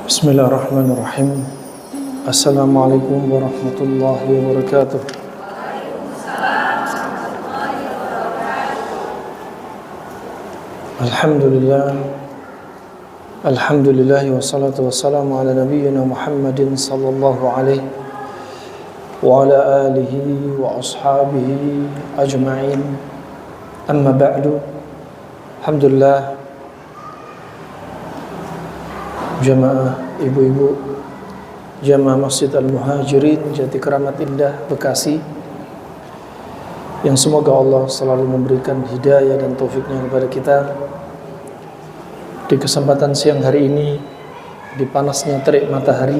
Bismillahirrahmanirrahim. Assalamualaikum warahmatullahi wabarakatuh. Alhamdulillah wassalatu wassalamu ala nabiyyina Muhammadin sallallahu alaihi wa ala alihi wa ashabihi ajma'in. Amma ba'du. Alhamdulillah, jamaah ibu-ibu jamaah Masjid Al-Muhajirin Jati Keramat Indah Bekasi, yang semoga Allah selalu memberikan hidayah dan taufiknya kepada kita. Di kesempatan siang hari ini, di panasnya terik matahari,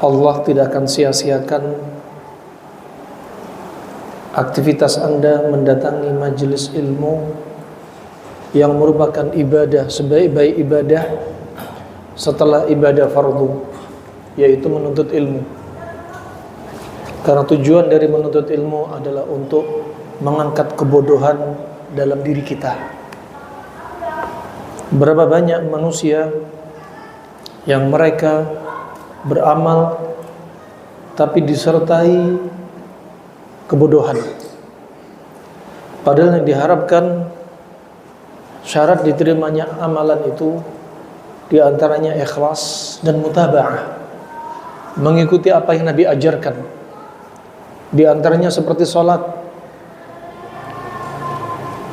Allah tidak akan sia-siakan aktivitas Anda mendatangi majelis ilmu yang merupakan ibadah sebaik-baik ibadah setelah ibadah fardu, yaitu menuntut ilmu. Karena tujuan dari menuntut ilmu adalah untuk mengangkat kebodohan dalam diri kita. Berapa banyak manusia yang mereka beramal tapi disertai kebodohan, padahal yang diharapkan syarat diterimanya amalan itu diantaranya ikhlas dan mutaba'ah, mengikuti apa yang Nabi ajarkan. Di antaranya seperti salat.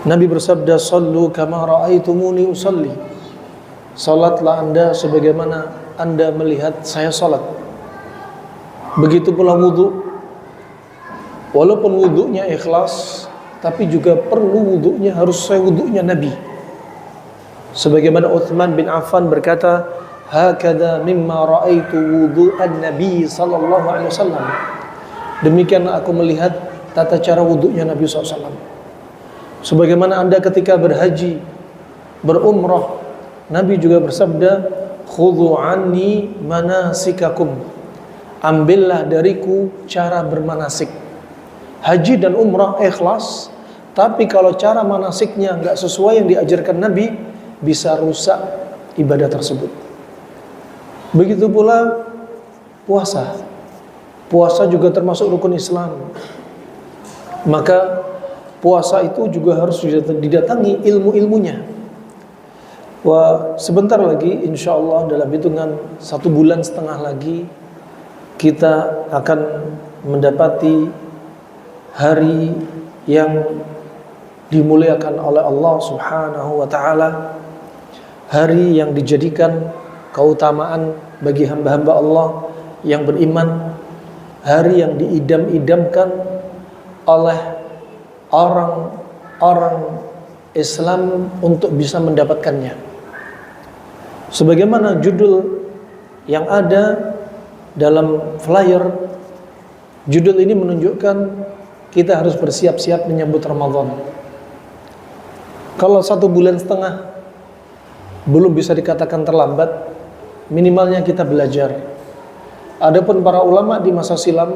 Nabi bersabda, "Shallu kama ra'aitumuni usalli." Salatlah Anda sebagaimana Anda melihat saya salat. Begitu pula wudu. Walaupun wudunya ikhlas, tapi juga perlu wudunya harus sesuai wudunya Nabi. Sebagaimana Utsman bin Affan berkata, "Hakadha mimma ra'aitu wudu'an Nabi sallallahu alaihi wasallam." Demikianlah aku melihat tata cara wudunya Nabi SAW. Sebagaimana Anda ketika berhaji, berumrah, Nabi juga bersabda, "Khudhu anni manasikakum." Ambillah dariku cara bermanasik. Haji dan umrah ikhlas, tapi kalau cara manasiknya enggak sesuai yang diajarkan Nabi, bisa rusak ibadah tersebut. Begitu pula puasa. Puasa juga termasuk rukun Islam. Maka puasa itu juga harus didatangi ilmu-ilmunya. Wah, sebentar lagi insyaallah dalam hitungan 1,5 bulan lagi kita akan mendapati hari yang dimuliakan oleh Allah Subhanahu wa taala, hari yang dijadikan keutamaan bagi hamba-hamba Allah yang beriman, hari yang diidam-idamkan oleh orang-orang Islam untuk bisa mendapatkannya. Sebagaimana judul yang ada dalam flyer, judul ini menunjukkan kita harus bersiap-siap menyambut Ramadan. Kalau 1,5 bulan belum bisa dikatakan terlambat, minimalnya kita belajar. Adapun para ulama di masa silam,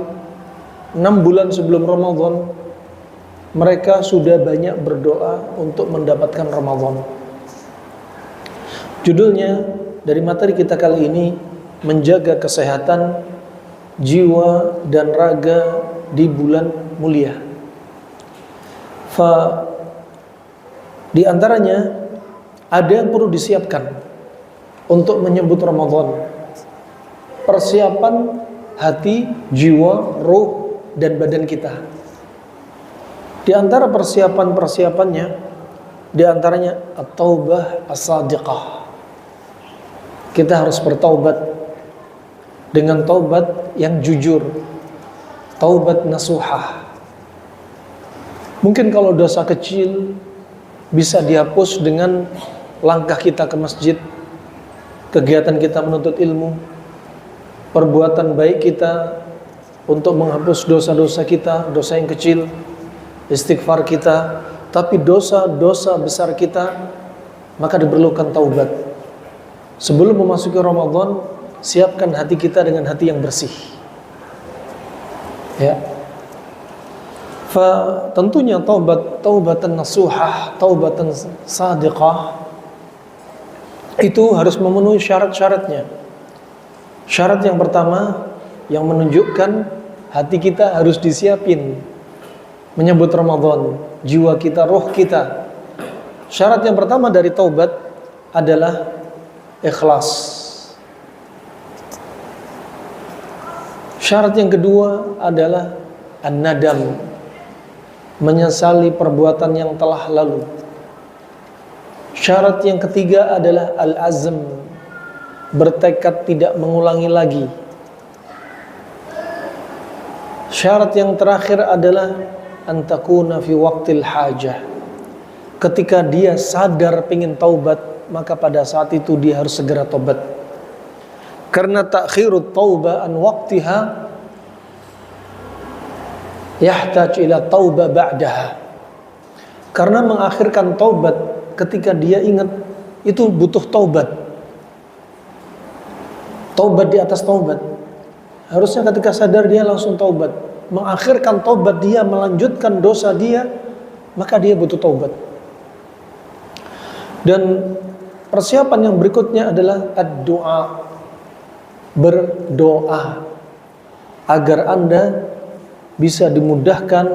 6 bulan sebelum Ramadan, mereka sudah banyak berdoa untuk mendapatkan Ramadan. Judulnya dari materi kita kali ini, menjaga kesehatan jiwa dan raga di bulan mulia. Di antaranya ada yang perlu disiapkan untuk menyambut Ramadan. Persiapan hati, jiwa, ruh, dan badan kita. Di antara persiapan-persiapannya, di antaranya at-taubah as-sadiqah. Kita harus bertaubat dengan taubat yang jujur, taubat nasuhah. Mungkin kalau dosa kecil bisa dihapus dengan langkah kita ke masjid, kegiatan kita menuntut ilmu, perbuatan baik kita untuk menghapus dosa-dosa kita, dosa yang kecil, istighfar kita. Tapi dosa-dosa besar kita, maka diperlukan taubat. Sebelum memasuki Ramadan, siapkan hati kita dengan hati yang bersih. Ya. Tentunya taubatan nasuhah, taubatan sadiqah itu harus memenuhi syarat-syaratnya. Syarat yang pertama yang menunjukkan hati kita harus disiapin menyambut Ramadan, jiwa kita, roh kita. Syarat yang pertama dari taubat adalah ikhlas. Syarat yang kedua adalah an-nadam, menyesali perbuatan yang telah lalu. Syarat yang ketiga adalah al-azm, bertekad tidak mengulangi lagi. Syarat yang terakhir adalah antakuna fi waqtil hajah. Ketika dia sadar pengen taubat, maka pada saat itu dia harus segera taubat. Karena ta'khirut taubah an waqtiha yahtaj ila taubah ba'daha. Karena mengakhirkan taubat ketika dia ingat itu butuh taubat. Taubat di atas taubat. Harusnya ketika sadar dia langsung taubat. Mengakhirkan taubat dia, melanjutkan dosa dia, maka dia butuh taubat. Dan persiapan yang berikutnya adalah ad-du'a, berdoa agar Anda bisa dimudahkan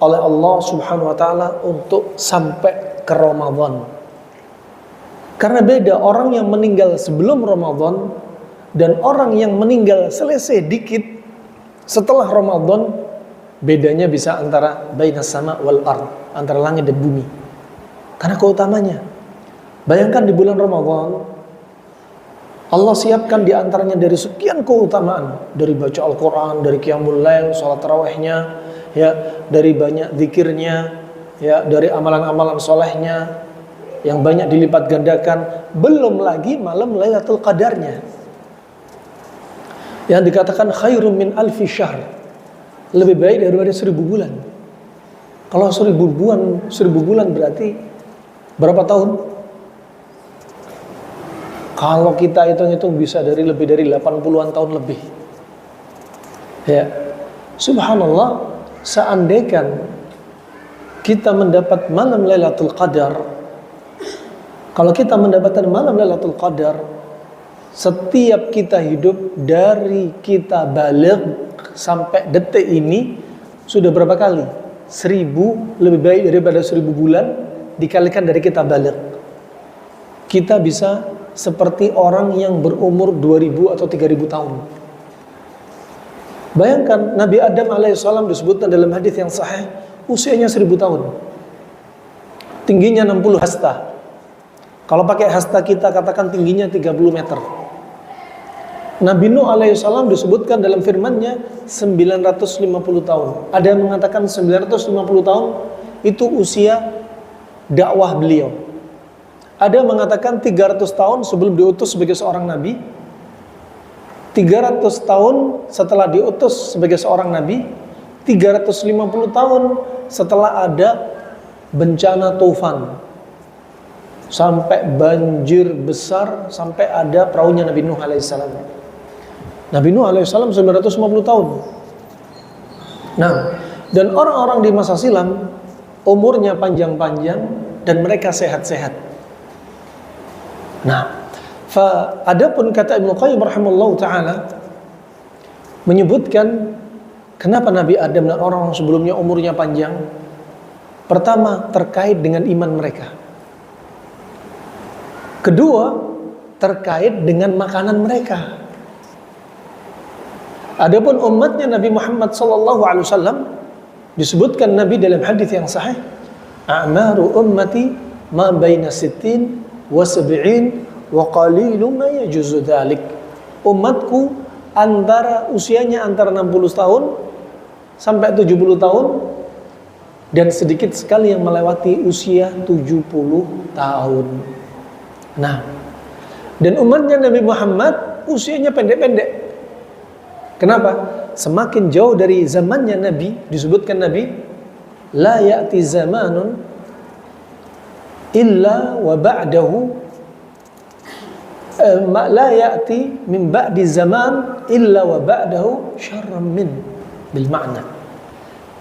oleh Allah Subhanahu wa taala untuk sampai ke Ramadan. Karena beda orang yang meninggal sebelum Ramadan dan orang yang meninggal selesai dikit setelah Ramadan, bedanya bisa antara bainas sama wal ard, antara langit dan bumi. Karena keutamanya. Bayangkan di bulan Ramadan Allah siapkan di antaranya dari sekian keutamaan, dari baca Al-Qur'an, dari qiyamul lail, salat tarawihnya, ya, dari banyak zikirnya, ya, dari amalan-amalan solehnya yang banyak dilipat gandakan, belum lagi malam Lailatul Qadarnya yang dikatakan khairum min alfi syahr, lebih baik daripada 1000 bulan. Kalau 1000 bulan berarti berapa tahun? Kalau kita hitung-hitung bisa lebih dari 80-an tahun lebih. Ya. Subhanallah, seandainya kita mendapat malam Lailatul Qadar, kalau kita mendapatkan malam Lailatul Qadar, setiap kita hidup dari kita balik sampai detik ini sudah berapa kali? 1000, lebih baik daripada 1000 bulan dikalikan dari kita balik. Kita bisa seperti orang yang berumur 2000 atau 3000 tahun. Bayangkan Nabi Adam alaihissalam disebutkan dalam hadis yang sahih usianya 1000 tahun, tingginya 60 hasta. Kalau pakai hasta kita katakan tingginya 30 meter. Nabi Nuh alaihissalam disebutkan dalam firman-Nya 950 tahun. Ada yang mengatakan 950 tahun itu usia dakwah beliau. Ada yang mengatakan 300 tahun sebelum diutus sebagai seorang nabi, 300 tahun setelah diutus sebagai seorang nabi, 350 tahun setelah ada bencana tufan, sampai banjir besar, sampai ada perahunya Nabi Nuh alaihissalam. Nabi Nuh alaihissalam 950 tahun. Nah, dan orang-orang di masa silam umurnya panjang-panjang dan mereka sehat-sehat. Nah, adapun kata Ibnu Qayyim rahimahullahu taala menyebutkan kenapa Nabi Adam dan orang sebelumnya umurnya panjang. Pertama, terkait dengan iman mereka. Kedua, terkait dengan makanan mereka. Adapun umatnya Nabi Muhammad SAW disebutkan Nabi dalam hadis yang sahih, a'maru ummati ma baina sittin wa sab'in wa qalilum ma yajuzu dzalik. Umatku usianya antara 60 tahun sampai 70 tahun dan sedikit sekali yang melewati usia 70 tahun. Nah, dan umatnya Nabi Muhammad usianya pendek-pendek. Kenapa? Semakin jauh dari zamannya Nabi, disebutkan Nabi, la ya'ti zamanun illa wa ba'dahu la ya'ti min ba'di zaman illa wa ba'dahu syarran min, bil ma'na.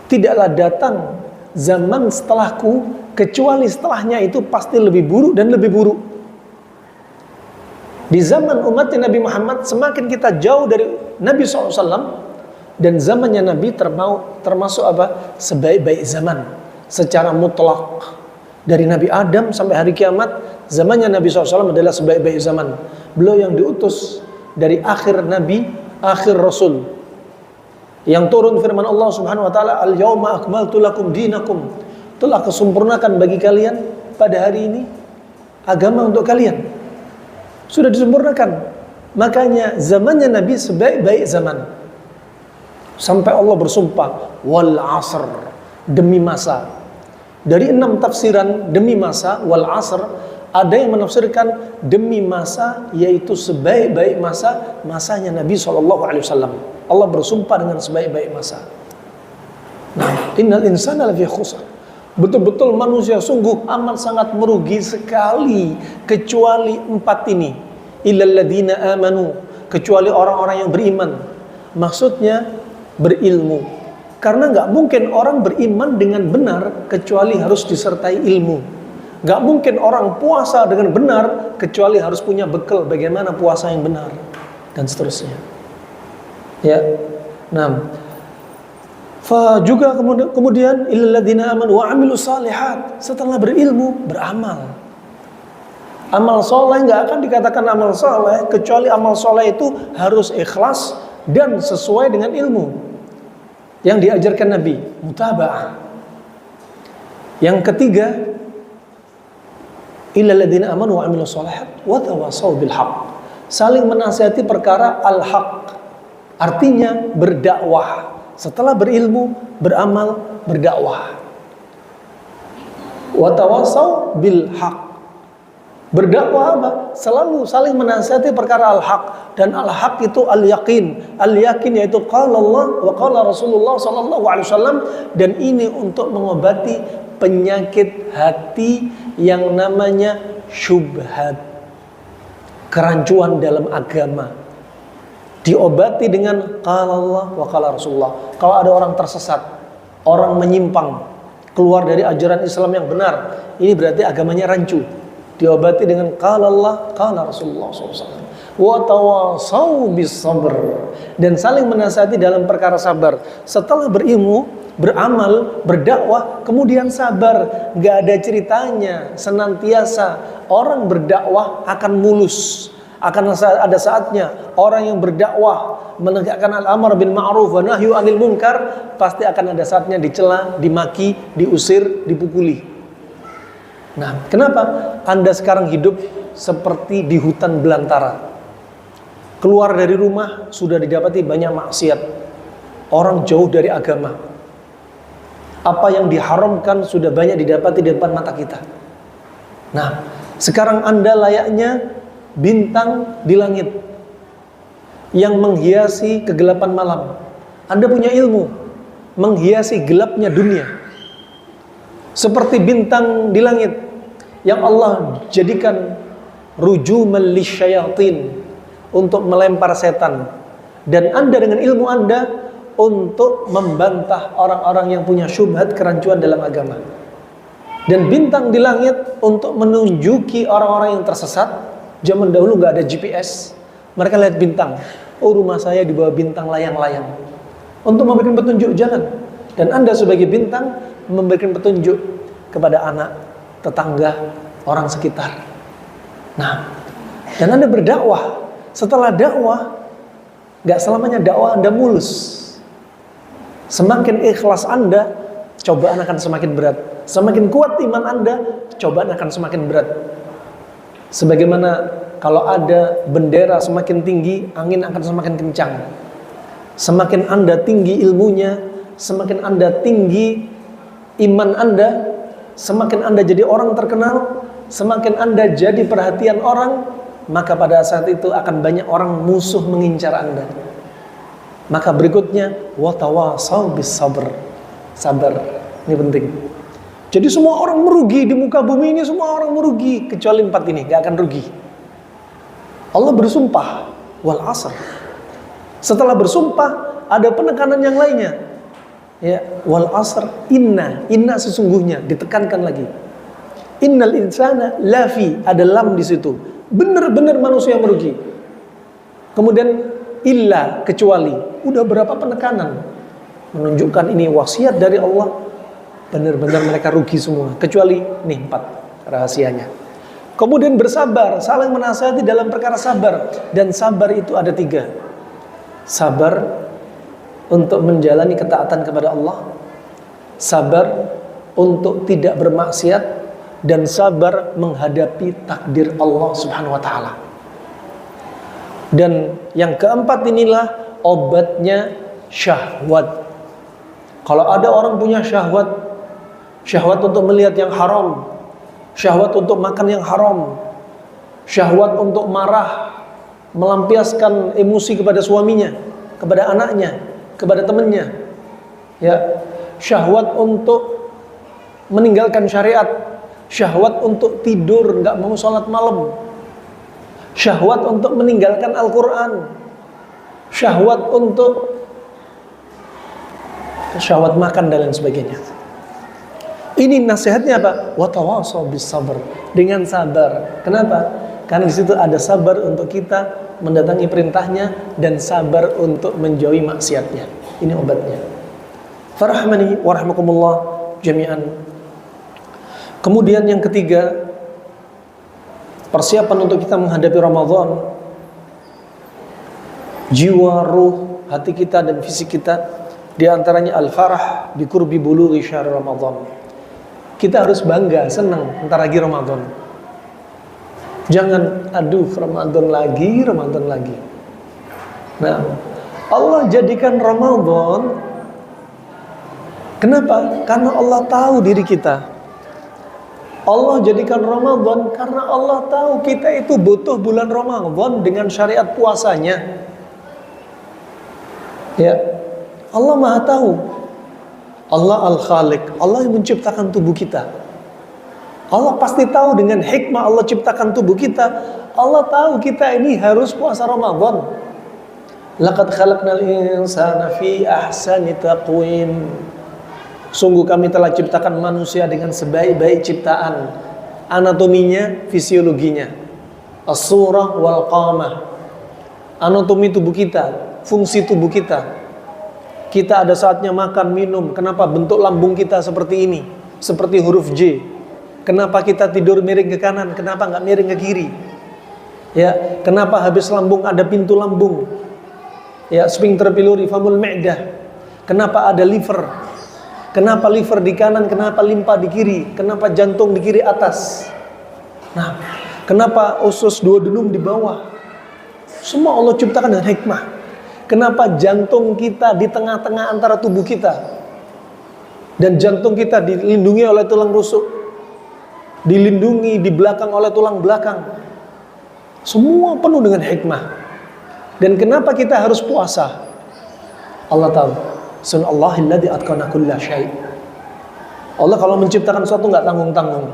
Tidaklah datang zaman setelahku kecuali setelahnya itu pasti lebih buruk dan lebih buruk. Di zaman umatnya Nabi Muhammad, semakin kita jauh dari Nabi SAW, dan zamannya Nabi termasuk apa? Sebaik-baik zaman secara mutlak. Dari Nabi Adam sampai hari kiamat, zamannya Nabi SAW adalah sebaik-baik zaman. Beliau yang diutus dari akhir Nabi, akhir Rasul, yang turun firman Allah Subhanahu wa taala, "Al-yauma akmaltu lakum dinakum." Telah kesempurnakan bagi kalian pada hari ini agama untuk kalian. Sudah disempurnakan. Makanya zamannya Nabi sebaik-baik zaman. Sampai Allah bersumpah, wal asr, demi masa. Dari 6 tafsiran demi masa, wal asr, ada yang menafsirkan demi masa, yaitu sebaik-baik masa, masanya Nabi SAW. Allah bersumpah dengan sebaik-baik masa. Nah, innal insana lafi khusr. Betul-betul manusia sungguh amat sangat merugi sekali, kecuali 4 ini. Illal ladzina amanu, kecuali orang-orang yang beriman. Maksudnya berilmu. Karena nggak mungkin orang beriman dengan benar kecuali harus disertai ilmu. Nggak mungkin orang puasa dengan benar kecuali harus punya bekal bagaimana puasa yang benar, dan seterusnya. Ya, nah, juga kemudian illal ladzina amanu wa amilus shalihat, setelah berilmu beramal. Amal soleh nggak akan dikatakan amal soleh kecuali amal soleh itu harus ikhlas dan sesuai dengan ilmu yang diajarkan Nabi, mutaba'ah. Yang ketiga, illal ladzina amanu wa amilus shalihat wa tawassaw bil haqq, saling menasihati perkara al-haq, artinya berdakwah. Setelah berilmu, beramal, berdakwah. Wa tawassaw bil haq, berdakwah apa? Selalu saling menasihati perkara al-haq, dan al-haq itu al-yaqin. Al-yaqin yaitu qala Allah wa qala Rasulullah sallallahu alaihi wasallam, dan ini untuk mengobati penyakit hati yang namanya syubhat, kerancuan dalam agama. Diobati dengan qala Allah wa qala Rasulullah. Kalau ada orang tersesat, orang menyimpang, keluar dari ajaran Islam yang benar, ini berarti agamanya rancu. Diobati dengan qala Allah, qala Rasulullah SAW. Wa tawassaw bis sabr, dan saling menasihati dalam perkara sabar. Setelah berilmu, beramal, berdakwah, kemudian sabar. Gak ada ceritanya senantiasa orang berdakwah akan mulus. Akan ada saatnya orang yang berdakwah menegakkan al-amr bil ma'ruf wa nahyu 'anil munkar, pasti akan ada saatnya dicela, dimaki, diusir, dipukuli. Nah, kenapa Anda sekarang hidup seperti di hutan belantara? Keluar dari rumah sudah didapati banyak maksiat. Orang jauh dari agama. Apa yang diharamkan sudah banyak didapati di depan mata kita. Nah, sekarang Anda layaknya bintang di langit yang menghiasi kegelapan malam. Anda punya ilmu menghiasi gelapnya dunia. Seperti bintang di langit yang Allah jadikan rujuman lisyayatin, untuk melempar setan. Dan Anda dengan ilmu Anda untuk membantah orang-orang yang punya syubhat, kerancuan dalam agama. Dan bintang di langit untuk menunjuki orang-orang yang tersesat. Zaman dahulu nggak ada GPS, mereka lihat bintang. Oh, rumah saya di bawah bintang layang-layang, untuk memberikan petunjuk jalan. Dan Anda sebagai bintang memberikan petunjuk kepada anak, tetangga, orang sekitar. Nah, dan Anda berdakwah. Setelah dakwah, nggak selamanya dakwah Anda mulus. Semakin ikhlas Anda, cobaan akan semakin berat. Semakin kuat iman Anda, cobaan akan semakin berat. Sebagaimana kalau ada bendera semakin tinggi, angin akan semakin kencang. Semakin Anda tinggi ilmunya, semakin Anda tinggi iman Anda, semakin Anda jadi orang terkenal, semakin Anda jadi perhatian orang, maka pada saat itu akan banyak orang musuh mengincar Anda. Maka berikutnya, wa tawassaw bis sabr. Sabar, ini penting. Jadi semua orang merugi di muka bumi ini, semua orang merugi kecuali 4 ini, gak akan rugi. Allah bersumpah, wal asr. Setelah bersumpah, ada penekanan yang lainnya. Ya, wal asr, inna sesungguhnya, ditekankan lagi. Innal insana lafi, ada lam di situ. Benar-benar manusia yang merugi. Kemudian illa, kecuali. Udah berapa penekanan menunjukkan ini wasiat dari Allah. Benar-benar mereka rugi semua. Kecuali nih 4 rahasianya. Kemudian bersabar, saling menasihati dalam perkara sabar. Dan sabar itu ada 3. Sabar untuk menjalani ketaatan kepada Allah, sabar untuk tidak bermaksiat, dan sabar menghadapi takdir Allah Subhanahu wa ta'ala. Dan yang keempat inilah obatnya syahwat. Kalau ada orang punya syahwat, syahwat untuk melihat yang haram, syahwat untuk makan yang haram, syahwat untuk marah, melampiaskan emosi kepada suaminya, kepada anaknya, kepada temannya, ya, syahwat untuk meninggalkan syariat, syahwat untuk tidur, nggak mau sholat malam, syahwat untuk meninggalkan Al-Quran, syahwat untuk syahwat makan dan lain sebagainya. Ini nasihatnya apa? Watawasau bis sabr, dengan sabar. Kenapa? Karena di situ ada sabar untuk kita mendatangi perintahnya dan sabar untuk menjauhi maksiatnya. Ini obatnya. Farahmani warahmakumullah jami'an. Kemudian yang ketiga, persiapan untuk kita menghadapi Ramadan. Jiwa, ruh, hati kita dan fisik kita, di antaranya al-farah bi qurbi bulughi syahr Ramadan. Kita harus bangga, senang entar lagi Ramadan. Jangan aduh Ramadan lagi. Nah, Allah jadikan Ramadan, kenapa? Karena Allah tahu diri kita. Allah jadikan Ramadan karena Allah tahu kita itu butuh bulan Ramadan dengan syariat puasanya. Ya, Allah Maha tahu. Allah Al-Khaliq, Allah yang menciptakan tubuh kita. Allah pasti tahu dengan hikmah Allah ciptakan tubuh kita. Allah tahu kita ini harus puasa Ramadan. Laqad khalaqnal insana fi ahsani taqwim. Sungguh kami telah ciptakan manusia dengan sebaik-baik ciptaan, anatominya, fisiologinya, as-surah wal qamah, anatomi tubuh kita, fungsi tubuh kita. Kita ada saatnya makan, minum. Kenapa bentuk lambung kita seperti ini, seperti huruf J? Kenapa kita tidur miring ke kanan? Kenapa nggak miring ke kiri? Ya, kenapa habis lambung ada pintu lambung? Ya, sphincter pylori, famul ma'dah. Kenapa ada liver? Kenapa liver di kanan, kenapa limpa di kiri, kenapa jantung di kiri atas. Nah, kenapa usus duodenum di bawah? Semua Allah ciptakan dengan hikmah. Kenapa jantung kita di tengah-tengah antara tubuh kita, dan jantung kita dilindungi oleh tulang rusuk, dilindungi di belakang oleh tulang belakang. Semua penuh dengan hikmah. Dan kenapa kita harus puasa? Allah tahu. Sunnallahilladzi atqana kulla syai'. Allah kalau menciptakan sesuatu nggak tanggung-tanggung.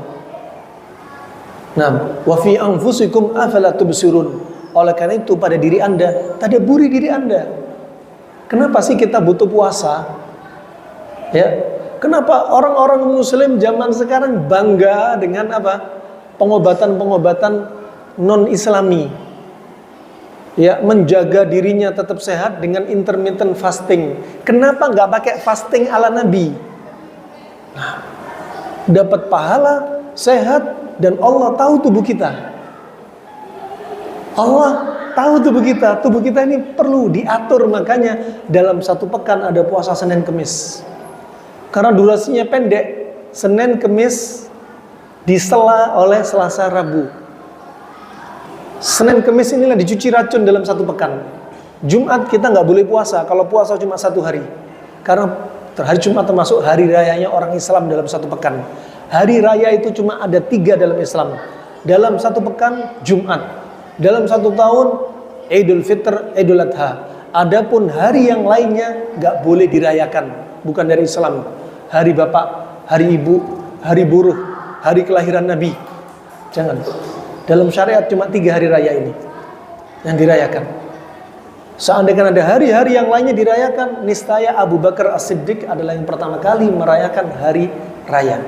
Nah, wa fi anfusikum afala tubsirun. Oleh karena itu pada diri Anda, tadabburi diri Anda. Kenapa sih kita butuh puasa? Ya, kenapa orang-orang muslim zaman sekarang bangga dengan apa? Pengobatan-pengobatan non-islami. Ya, menjaga dirinya tetap sehat dengan intermittent fasting. Kenapa nggak pakai fasting ala Nabi? Nah, dapat pahala, sehat, dan Allah tahu tubuh kita. Allah tahu tubuh kita. Tubuh kita ini perlu diatur, makanya dalam satu pekan ada puasa Senin Kemis. Karena durasinya pendek, Senin Kemis disela oleh Selasa Rabu. Senin Kemis inilah dicuci racun dalam satu pekan. Jumat kita nggak boleh puasa. Kalau puasa cuma 1 hari. Karena hari Jumat termasuk hari rayanya orang Islam dalam satu pekan. Hari raya itu cuma ada 3 dalam Islam. Dalam satu pekan Jumat. Dalam 1 tahun Idul Fitr, Idul Adha. Adapun hari yang lainnya nggak boleh dirayakan. Bukan dari Islam. Hari bapak, hari ibu, hari buruh, hari kelahiran Nabi. Jangan. Dalam syariat cuma 3 hari raya ini yang dirayakan. Seandainya ada hari-hari yang lainnya dirayakan, niscaya Abu Bakar As-Siddiq adalah yang pertama kali merayakan hari raya.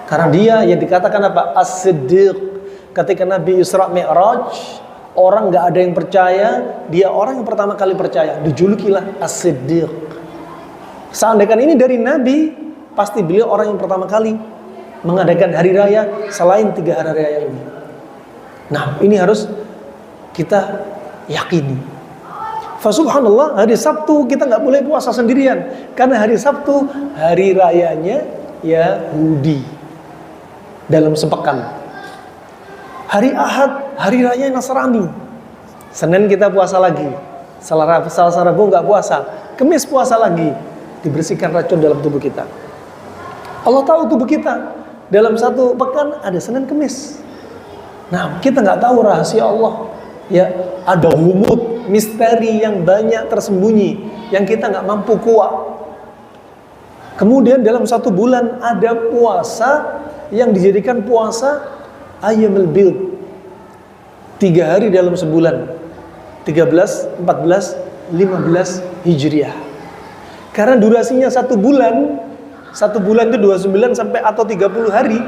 Karena dia yang dikatakan apa? As-Siddiq, ketika Nabi Isra Mi'raj, orang nggak ada yang percaya, dia orang yang pertama kali percaya, dijulukilah As-Siddiq. Seandainya ini dari Nabi, pasti beliau orang yang pertama kali mengadakan hari raya selain 3 hari raya ini. Nah, ini harus kita yakini. Subhanallah, hari Sabtu kita nggak boleh puasa sendirian, karena hari Sabtu hari rayanya Yahudi dalam sepekan. Hari Ahad hari raya Nasrani. Senin kita puasa lagi, Selasa Rabu nggak puasa, Kamis puasa lagi. Dibersihkan racun dalam tubuh kita. Allah tahu tubuh kita dalam satu pekan ada Senin Kamis. Nah, kita nggak tahu rahasia Allah. Ya, ada humut, misteri yang banyak tersembunyi yang kita nggak mampu kuak. Kemudian dalam satu bulan ada puasa yang dijadikan puasa Ayyamul Bid. 3 hari dalam sebulan, 13, 14, 15 Hijriah. Karena durasinya satu bulan itu 29 sampai atau 30 hari.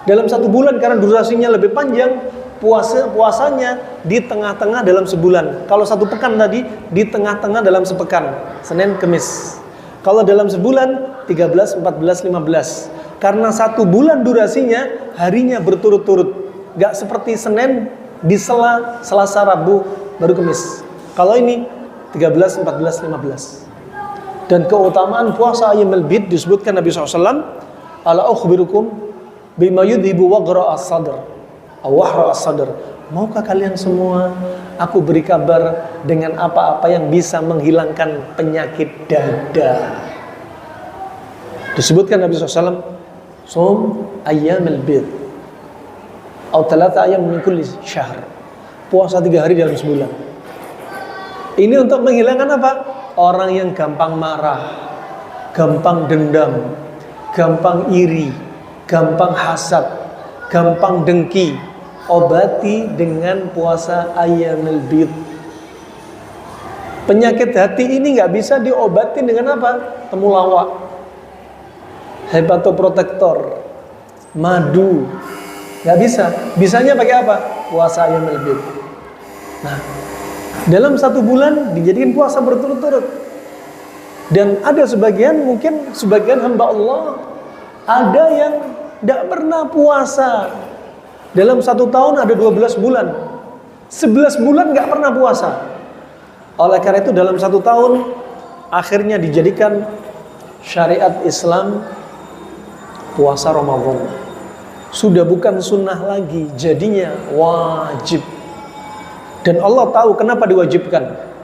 Dalam satu bulan, karena durasinya lebih panjang, puasanya di tengah-tengah dalam sebulan. Kalau satu pekan tadi, di tengah-tengah dalam sepekan, Senin Kamis. Kalau dalam sebulan, 13, 14, 15. Karena satu bulan durasinya, harinya berturut-turut. Gak seperti Senin, di Selasa, Rabu, baru Kamis. Kalau ini, 13, 14, 15. Dan keutamaan puasa Ayyamul Bid disebutkan Nabi SAW, ala ukhbirukum bima yudhibu waghra as-sadr aw wahra as-sadr. Maukah kalian semua aku beri kabar dengan apa-apa yang bisa menghilangkan penyakit dada? Disebutkan Nabi SAW, Sum Ayyamul Bid atau 3 ayyam min kulli syahr. Puasa 3 hari dalam sebulan. Ini untuk menghilangkan apa? Orang yang gampang marah, gampang dendam, gampang iri, gampang hasad, gampang dengki, obati dengan puasa Ayyamul Bid. Penyakit hati ini nggak bisa diobati dengan apa? Temulawak, hepatoprotektor, madu, nggak bisa. Bisanya pakai apa? Puasa Ayyamul Bid. Nah, dalam satu bulan dijadikan puasa berturut-turut. Dan ada mungkin sebagian hamba Allah, ada yang tidak pernah puasa. Dalam satu tahun ada 12 bulan, 11 bulan nggak pernah puasa. Oleh karena itu dalam satu tahun akhirnya dijadikan syariat Islam puasa Ramadan. Sudah bukan sunnah lagi, jadinya wajib. Dan Allah tahu kenapa diwajibkan.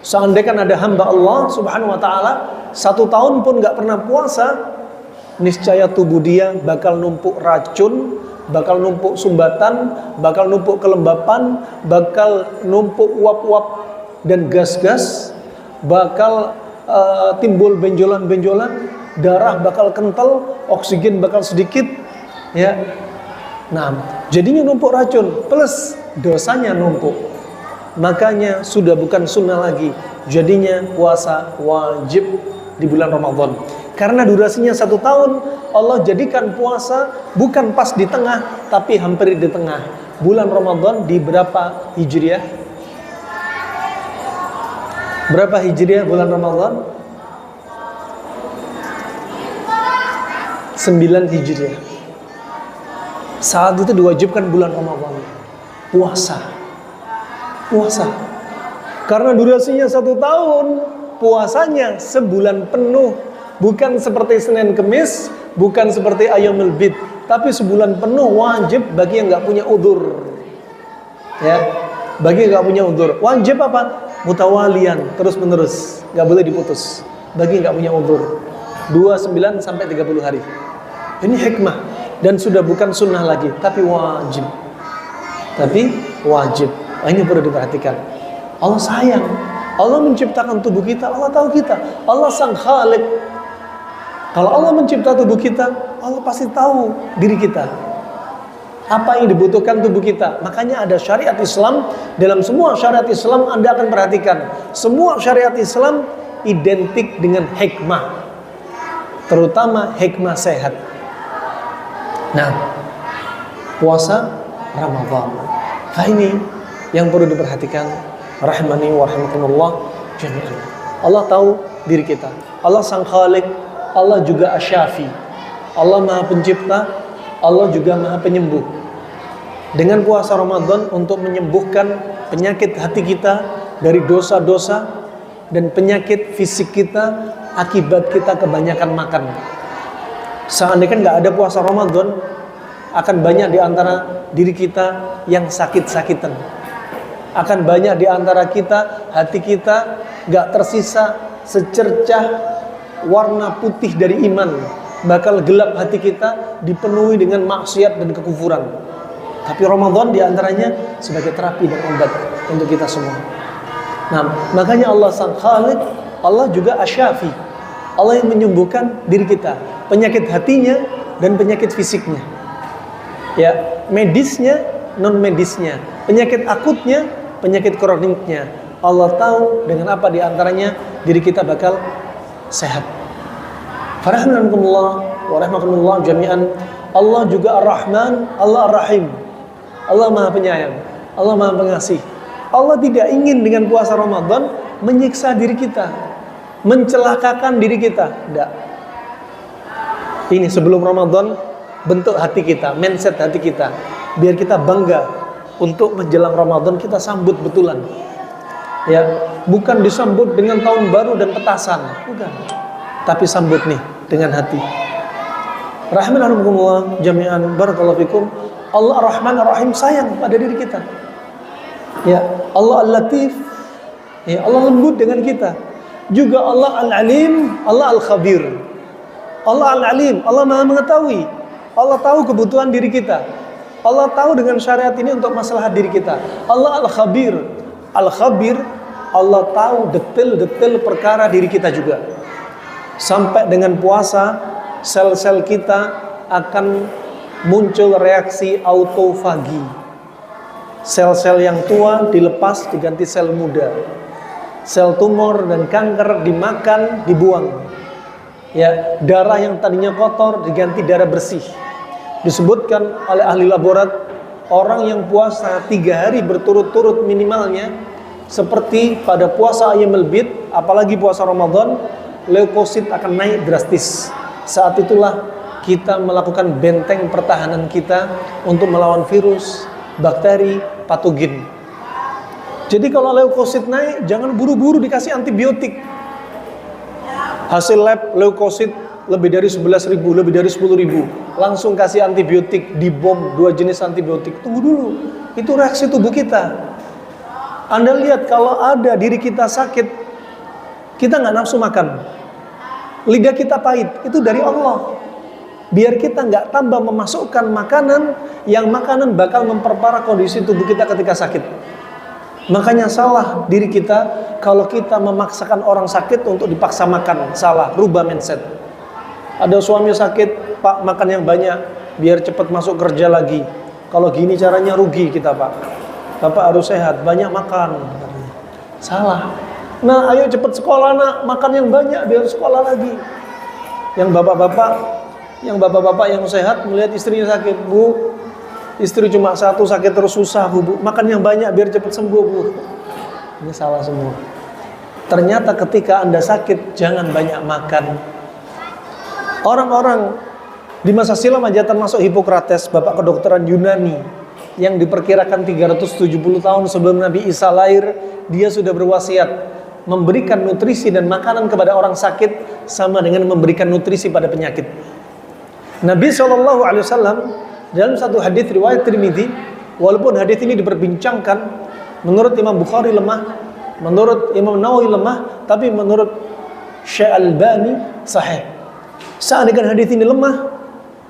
Seandainya ada hamba Allah Subhanahu wa ta'ala 1 tahun pun gak pernah puasa, niscaya tubuh dia bakal numpuk racun, bakal numpuk sumbatan, bakal numpuk kelembapan, bakal numpuk uap-uap dan gas-gas, bakal timbul benjolan-benjolan, darah bakal kental, oksigen bakal sedikit, ya. Nah, jadinya numpuk racun plus dosanya numpuk. Makanya sudah bukan sunnah lagi, jadinya puasa wajib di bulan Ramadan. Karena durasinya 1 tahun, Allah jadikan puasa bukan pas di tengah, tapi hampir di tengah. Bulan Ramadan di berapa Hijriah? Berapa Hijriah bulan Ramadan? 9 Hijriah. Saat itu diwajibkan bulan Ramadan puasa. Karena durasinya 1 tahun, puasanya sebulan penuh. Bukan seperti Senin Kemis, bukan seperti Ayyamul Bid, tapi sebulan penuh wajib bagi yang nggak punya udzur. Ya, bagi yang nggak punya udzur, wajib apa? Mutawalian, terus menerus, nggak boleh diputus. Bagi yang nggak punya udzur, 29 sampai 30 hari. Ini hikmah dan sudah bukan sunnah lagi, tapi wajib. Ini perlu diperhatikan. Allah sayang, Allah menciptakan tubuh kita, Allah tahu kita, Allah sang Khalik. Kalau Allah mencipta tubuh kita, Allah pasti tahu diri kita, apa yang dibutuhkan tubuh kita. Makanya ada syariat Islam. Dalam semua syariat Islam Anda akan perhatikan, semua syariat Islam identik dengan hikmah, terutama hikmah sehat. Nah, puasa Ramadan. Nah ini yang perlu diperhatikan, rahimani wa rahimakumullah jami'an. Allah tahu diri kita. Allah sang Khalik, Allah juga Asy-Syafi. Allah Maha Pencipta, Allah juga Maha Penyembuh. Dengan puasa Ramadan untuk menyembuhkan penyakit hati kita dari dosa-dosa dan penyakit fisik kita akibat kita kebanyakan makan. Seandainya nggak ada puasa Ramadan, akan banyak di antara diri kita yang sakit-sakitan. Akan banyak di antara kita, hati kita nggak tersisa secercah warna putih dari iman. Bakal gelap hati kita, dipenuhi dengan maksiat dan kekufuran. Tapi Ramadan diantaranya sebagai terapi dan obat untuk kita semua. Nah, makanya Allah sang Khalik, Allah juga Asy-Syafi. Allah yang menyembuhkan diri kita, penyakit hatinya dan penyakit fisiknya. Ya, medisnya, non medisnya, penyakit akutnya, penyakit kroniknya. Allah tahu dengan apa diantaranya diri kita bakal sehat. Farahmanakumullah wa rahmakumullah jami'an. Allah juga Ar-Rahman, Allah Ar-Rahim. Allah Maha Penyayang, Allah Maha Pengasih. Allah tidak ingin dengan puasa Ramadan menyiksa diri kita, mencelakakan diri kita. Tidak. Ini sebelum Ramadan, bentuk hati kita, mindset hati kita, biar kita bangga untuk menjelang Ramadan kita sambut betulan. Ya, bukan disambut dengan tahun baru dan petasan, bukan. Tapi sambut nih dengan hati. Rahimanakumullah jami'an, barakallahu fikum. Allah Ar-Rahman Ar-Rahim sayang pada diri kita. Ya, Allah Al-Latif. Ya, Allah lembut dengan kita. Juga Allah Al-Alim, Allah Al-Khabir. Allah Al-Alim, Allah Maha mengetahui. Allah tahu kebutuhan diri kita. Allah tahu dengan syariat ini untuk masalah diri kita. Allah Al-Khabir. Al-Khabir, Allah tahu detail-detail perkara diri kita juga. Sampai dengan puasa, sel-sel kita akan muncul reaksi autofagi. Sel-sel yang tua dilepas diganti sel muda. Sel tumor dan kanker dimakan, dibuang. Ya, darah yang tadinya kotor diganti darah bersih. Disebutkan oleh ahli laborat, orang yang puasa 3 hari berturut-turut minimalnya, seperti pada puasa Ayyamul Bid, apalagi puasa Ramadan, leukosit akan naik drastis. Saat itulah kita melakukan benteng pertahanan kita untuk melawan virus, bakteri, patogen. Jadi kalau leukosit naik, jangan buru-buru dikasih antibiotik. Hasil lab leukosit lebih dari 11.000, lebih dari 10.000. Langsung kasih antibiotik, dibom 2 jenis antibiotik. Tunggu dulu, itu reaksi tubuh kita. Anda lihat kalau ada diri kita sakit, kita nggak nafsu makan. Lidah kita pahit, itu dari Allah. Biar kita nggak tambah memasukkan makanan yang makanan bakal memperparah kondisi tubuh kita ketika sakit. Makanya salah diri kita kalau kita memaksakan orang sakit untuk dipaksa makan. Salah, rubah mindset. Ada suami sakit, Pak makan yang banyak biar cepat masuk kerja lagi. Kalau gini caranya rugi kita, Pak. Bapak harus sehat, banyak makan. Salah. Nah, ayo cepat sekolah nak, makan yang banyak biar sekolah lagi. Yang bapak-bapak yang sehat melihat istrinya sakit, Bu, istri cuma satu sakit terus susah, Bu. Makan yang banyak biar cepat sembuh, Bu. Ini salah semua. Ternyata ketika Anda sakit, jangan banyak makan. Orang-orang di masa silam aja termasuk Hippocrates, bapak kedokteran Yunani, yang diperkirakan 370 tahun sebelum Nabi Isa lahir, dia sudah berwasiat memberikan nutrisi dan makanan kepada orang sakit sama dengan memberikan nutrisi pada penyakit. Nabi SAW dalam satu hadis riwayat Tirmidzi, walaupun hadis ini diperbincangkan, menurut Imam Bukhari lemah, menurut Imam Nawawi lemah, tapi menurut Syekh Albani sahih. Seandainya hadis ini lemah,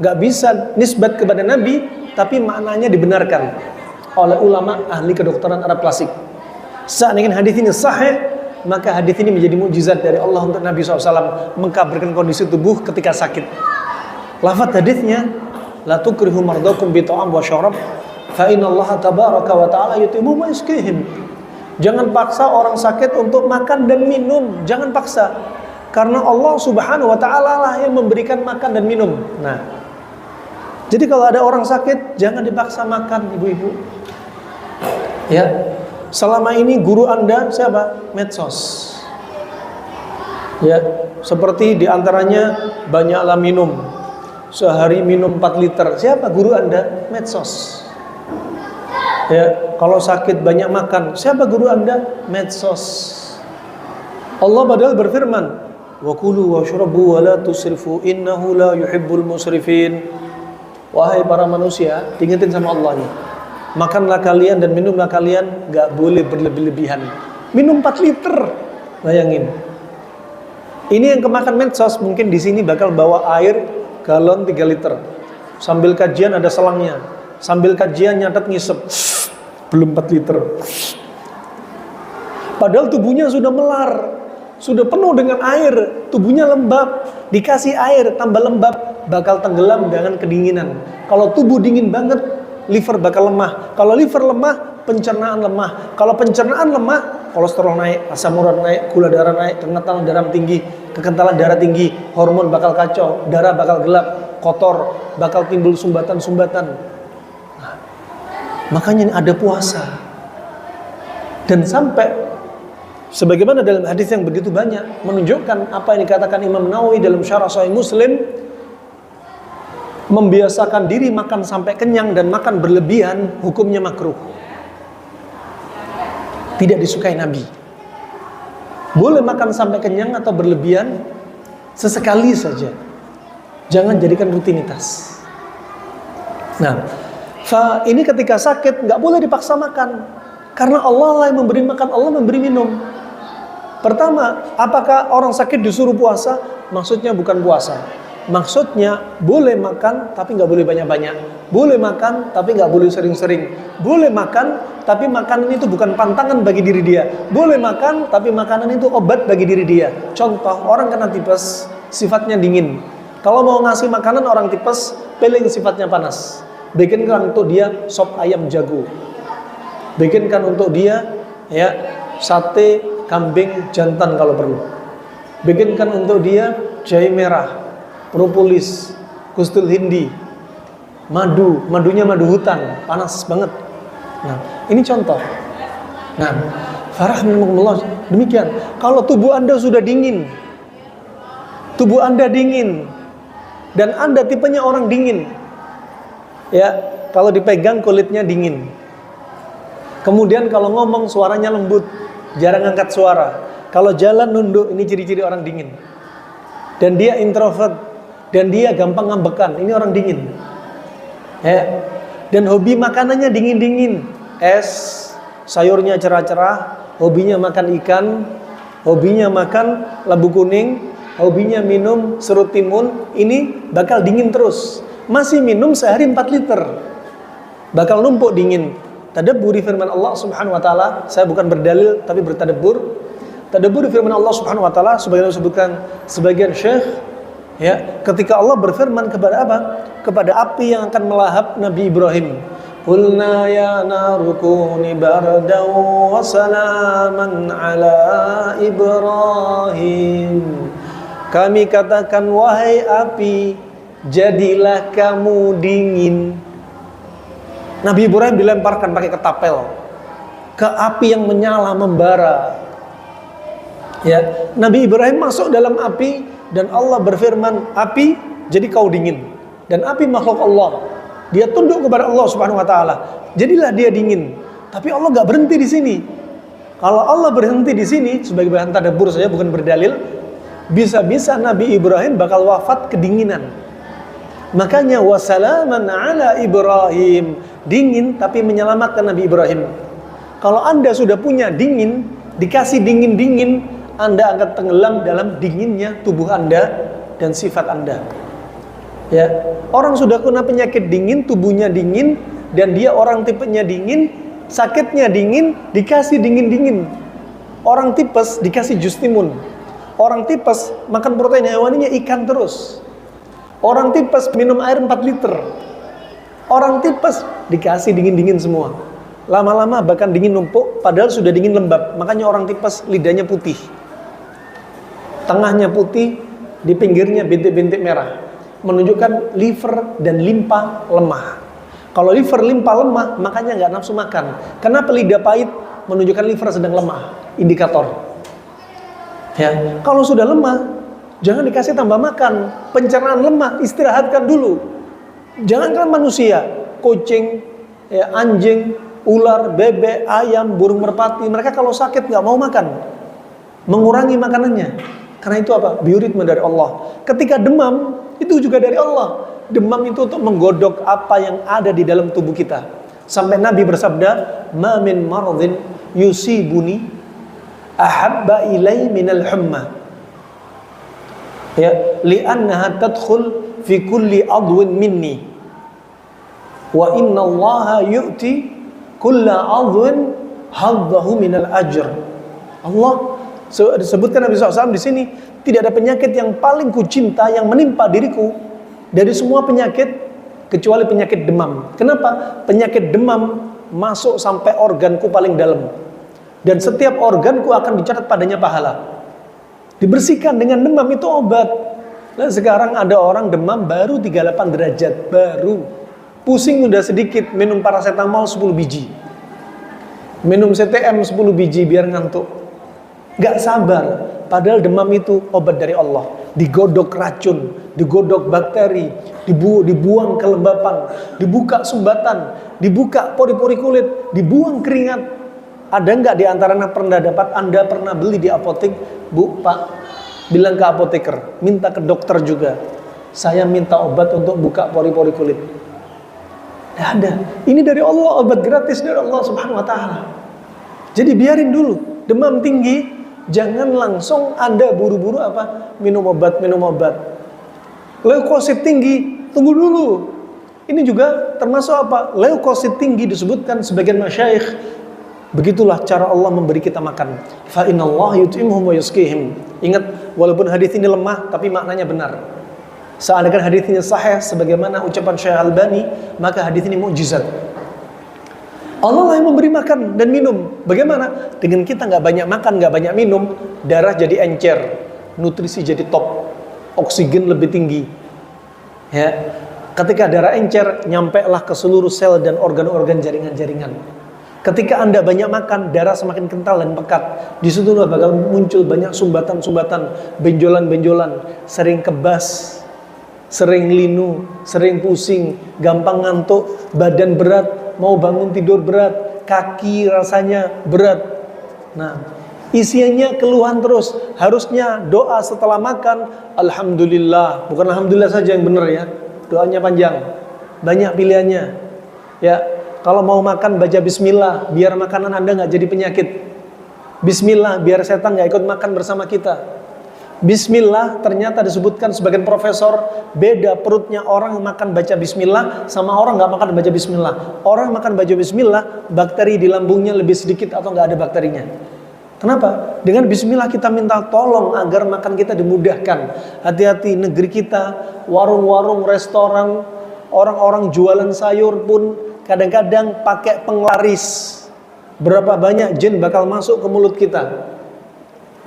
nggak bisa nisbat kepada Nabi, tapi maknanya dibenarkan oleh ulama ahli kedokteran Arab klasik. Seandainya hadis ini sahih, maka hadis ini menjadi mukjizat dari Allah untuk Nabi SAW mengkabarkan kondisi tubuh ketika sakit. Lafaz hadisnya, la tukrihu mardakum bi ta'am wa syarab, fa inna Allah tabaraka wa ta'ala yutimu ma yaskihim. Jangan paksa orang sakit untuk makan dan minum, jangan paksa. Karena Allah Subhanahu wa ta'ala lah yang memberikan makan dan minum. Nah, Jadi kalau ada orang sakit, jangan dipaksa makan, ibu-ibu. Ya, selama ini guru Anda siapa? Medsos. Ya, seperti diantaranya banyaklah minum. Sehari minum 4 liter. Siapa guru Anda? Medsos. Ya, kalau sakit banyak makan. Siapa guru Anda? Medsos. Allah padahal berfirman, wa kulu washrabu wa la tusrifu innahu la yuhibbul musrifin. Wahai para manusia, diingetin sama Allah nih. Makanlah kalian dan minumlah kalian, gak boleh berlebih-lebihan. Minum 4 liter. Bayangin. Ini yang kemakan medsos, mungkin di sini bakal bawa air galon 3 liter. Sambil kajian ada selangnya. Sambil kajian nyatet ngisep. Belum 4 liter. Padahal tubuhnya sudah melar. Sudah penuh dengan air, tubuhnya lembab, dikasih air tambah lembab, bakal tenggelam dengan kedinginan. Kalau tubuh dingin banget, liver bakal lemah. Kalau liver lemah, pencernaan lemah. Kalau pencernaan lemah, kolesterol naik, asam urat naik, gula darah naik, kekentalan darah tinggi, kekentalan darah tinggi, hormon bakal kacau, darah bakal gelap, kotor, bakal timbul sumbatan-sumbatan. Nah, makanya ada puasa. Dan sampai sebagaimana dalam hadis yang begitu banyak menunjukkan apa yang dikatakan Imam Nawawi dalam Syarah Sahih Muslim, membiasakan diri makan sampai kenyang dan makan berlebihan hukumnya makruh. Tidak disukai Nabi. Boleh makan sampai kenyang atau berlebihan sesekali saja. Jangan jadikan rutinitas. Nah, ini ketika sakit nggak boleh dipaksa makan. Karena Allah lah yang memberi makan, Allah memberi minum. Pertama, apakah orang sakit disuruh puasa? Maksudnya bukan puasa. Maksudnya boleh makan tapi nggak boleh banyak-banyak. Boleh makan tapi nggak boleh sering-sering. Boleh makan tapi makanan itu bukan pantangan bagi diri dia. Boleh makan tapi makanan itu obat bagi diri dia. Contoh, orang kena tipes, sifatnya dingin. Kalau mau ngasih makanan orang tipes, pilih sifatnya panas. Bikinkan untuk dia sop ayam jago. Bikinkan untuk dia ya sate kambing jantan kalau perlu. Bikinkan untuk dia jahe merah, propolis, kustul hindi, madunya madu hutan, panas banget. Nah, ini contoh. Nah, farahmatullah demikian. Kalau tubuh Anda sudah dingin, tubuh Anda dingin, dan Anda tipenya orang dingin, ya, kalau dipegang kulitnya dingin. Kemudian kalau ngomong suaranya lembut, jarang angkat suara. Kalau jalan nunduk, ini ciri-ciri orang dingin. Dan dia introvert, dan dia gampang ngambekan, ini orang dingin. Ya. Dan hobi makanannya dingin-dingin, es, sayurnya cerah-cerah, hobinya makan ikan, hobinya makan labu kuning, hobinya minum serut timun, ini bakal dingin terus. Masih minum sehari 4 liter, bakal numpuk dingin. Tadabburi firman Allah Subhanahu wa taala, saya bukan berdalil tapi bertadabbur. Tadabburi firman Allah Subhanahu wa taala sebagaimana disebutkan sebagian syekh, ya, ketika Allah berfirman kepada apa? Kepada api yang akan melahap Nabi Ibrahim. Qulna ya naru kuni bardan wa salaman ala Ibrahim. Kami katakan, wahai api, jadilah kamu dingin. Nabi Ibrahim dilemparkan pakai ketapel ke api yang menyala membara. Ya, Nabi Ibrahim masuk dalam api dan Allah berfirman, api jadi kau dingin. Dan api makhluk Allah. Dia tunduk kepada Allah Subhanahu wa taala. Jadilah dia dingin. Tapi Allah enggak berhenti di sini. Kalau Allah berhenti di sini sebagai bahan tadabbur saja, bukan berdalil, bisa-bisa Nabi Ibrahim bakal wafat kedinginan. Makanya wasalaman ala Ibrahim, dingin tapi menyelamatkan Nabi Ibrahim. Kalau Anda sudah punya dingin, dikasih dingin-dingin, Anda akan tenggelam dalam dinginnya tubuh Anda dan sifat Anda. Ya, orang sudah kena penyakit dingin, tubuhnya dingin, dan dia orang tipenya dingin, sakitnya dingin, dikasih dingin-dingin. Orang tipes dikasih jus timun. Orang tipes makan protein hewaninya ikan terus. Orang tipes minum air 4 liter. Orang tipes dikasih dingin-dingin semua. Lama-lama bahkan dingin numpuk, padahal sudah dingin lembab. Makanya orang tipes lidahnya putih. Tengahnya putih, di pinggirnya bintik-bintik merah. menunjukkan liver dan limpa lemah. Kalau liver limpa lemah, makanya nggak nafsu makan. Kenapa lidah pahit? Menunjukkan liver sedang lemah, indikator. Ya, kalau sudah lemah, jangan dikasih tambah makan. Pencernaan lemah, istirahatkan dulu. Jangankan manusia, kucing, ya, anjing, ular, bebek, ayam, burung merpati, mereka kalau sakit nggak mau makan, mengurangi makanannya. Karena itu apa? Bioritme dari Allah. Ketika demam, itu juga dari Allah. Demam itu untuk menggodok apa yang ada di dalam tubuh kita. Sampai Nabi bersabda, "Ma min maradhin yusibuni ahabba ilai minal humma." Ya, li'annaha tadkhul fi kulli adwin minni. Wa inna Allaha yu'ti kulla adwin haddahu minal ajr. Allah disebutkan Nabi SAW di sini, tidak ada penyakit yang paling kucinta yang menimpa diriku dari semua penyakit kecuali penyakit demam. Kenapa? Penyakit demam masuk sampai organku paling dalam, dan setiap organku akan dicatat padanya pahala. Dibersihkan dengan demam, itu obat. Nah, sekarang ada orang demam baru 38 derajat, baru pusing udah sedikit, minum paracetamol 10 biji, minum CTM 10 biji biar ngantuk. Gak sabar. Padahal demam itu obat dari Allah. Digodok racun, digodok bakteri, dibuang kelembapan, dibuka sumbatan, dibuka pori-pori kulit, dibuang keringat. Ada nggak di antara Anda pernah beli di apotek, Bu, Pak, bilang ke apoteker, minta ke dokter juga, saya minta obat untuk buka pori-pori kulit. Nggak ada. Ini dari Allah, obat gratis dari Allah Subhanahu Wa Taala. Jadi biarin dulu, demam tinggi, jangan langsung Anda buru-buru apa? Minum obat. Leukosit tinggi, tunggu dulu. Ini juga termasuk apa? Leukosit tinggi disebutkan sebagian masyayikh. Begitulah cara Allah memberi kita makan. Fa innallaha yut'imuhum wa yusqihim. Ingat, walaupun hadis ini lemah, tapi maknanya benar. Seandainya hadis ini sahih sebagaimana ucapan Syekh Albani, maka hadis ini mukjizat. Allah lah yang memberi makan dan minum. Bagaimana? Dengan kita nggak banyak makan, nggak banyak minum, darah jadi encer, nutrisi jadi top, oksigen lebih tinggi. Ya, ketika darah encer, nyampe lah ke seluruh sel dan organ-organ jaringan-jaringan. Ketika Anda banyak makan, darah semakin kental dan pekat. Di situ bakal muncul banyak sumbatan-sumbatan, benjolan-benjolan, sering kebas, sering linu, sering pusing, gampang ngantuk, badan berat, mau bangun tidur berat, kaki rasanya berat. Nah, isiannya keluhan terus. Harusnya doa setelah makan, alhamdulillah. Bukan alhamdulillah saja yang benar ya. Doanya panjang, banyak pilihannya. Ya, kalau mau makan baca bismillah, biar makanan Anda nggak jadi penyakit. Bismillah, biar setan nggak ikut makan bersama kita. Bismillah ternyata disebutkan sebagian profesor, beda perutnya orang makan baca bismillah sama orang nggak makan baca bismillah. Orang makan baca bismillah, bakteri di lambungnya lebih sedikit atau nggak ada bakterinya. Kenapa? Dengan bismillah kita minta tolong agar makan kita dimudahkan. Hati-hati, negeri kita, warung-warung, restoran, orang-orang jualan sayur pun kadang-kadang pakai penglaris. Berapa banyak jin bakal masuk ke mulut kita.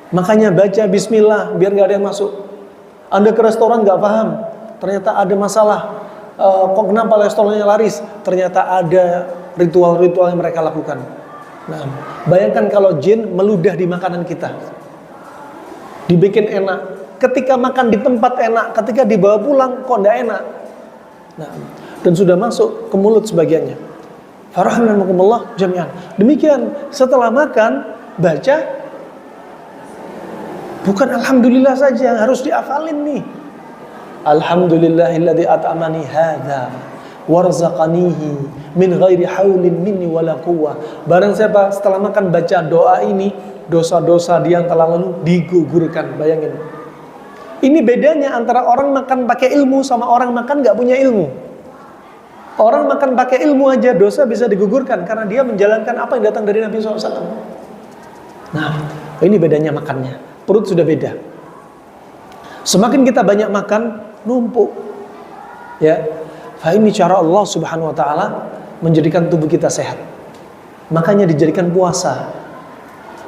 Makanya baca bismillah biar gak ada yang masuk. Anda ke restoran gak paham, ternyata ada masalah. Kok kenapa restorannya laris? Ternyata ada ritual-ritual yang mereka lakukan. Nah, bayangkan kalau jin meludah di makanan kita, dibikin enak. Ketika makan di tempat enak, ketika dibawa pulang kok gak enak. Nah, dan sudah masuk ke mulut sebagiannya. Farahmanakumullah jami'an. Demikian setelah makan baca, bukan alhamdulillah saja, harus diafalin nih. Alhamdulillahilladzi at'amani hadza warzaqanihi min ghairi haulin minni wala quwwah. Barang siapa setelah makan baca doa ini, dosa-dosa dia yang telah lalu digugurkan. Bayangin. Ini bedanya antara orang makan pakai ilmu sama orang makan gak punya ilmu. Orang makan pakai ilmu aja dosa bisa digugurkan karena dia menjalankan apa yang datang dari Nabi SAW. Nah, ini bedanya makannya. Perut sudah beda. Semakin kita banyak makan, numpuk. Ya, ini cara Allah Subhanahu Wa Taala menjadikan tubuh kita sehat. Makanya dijadikan puasa.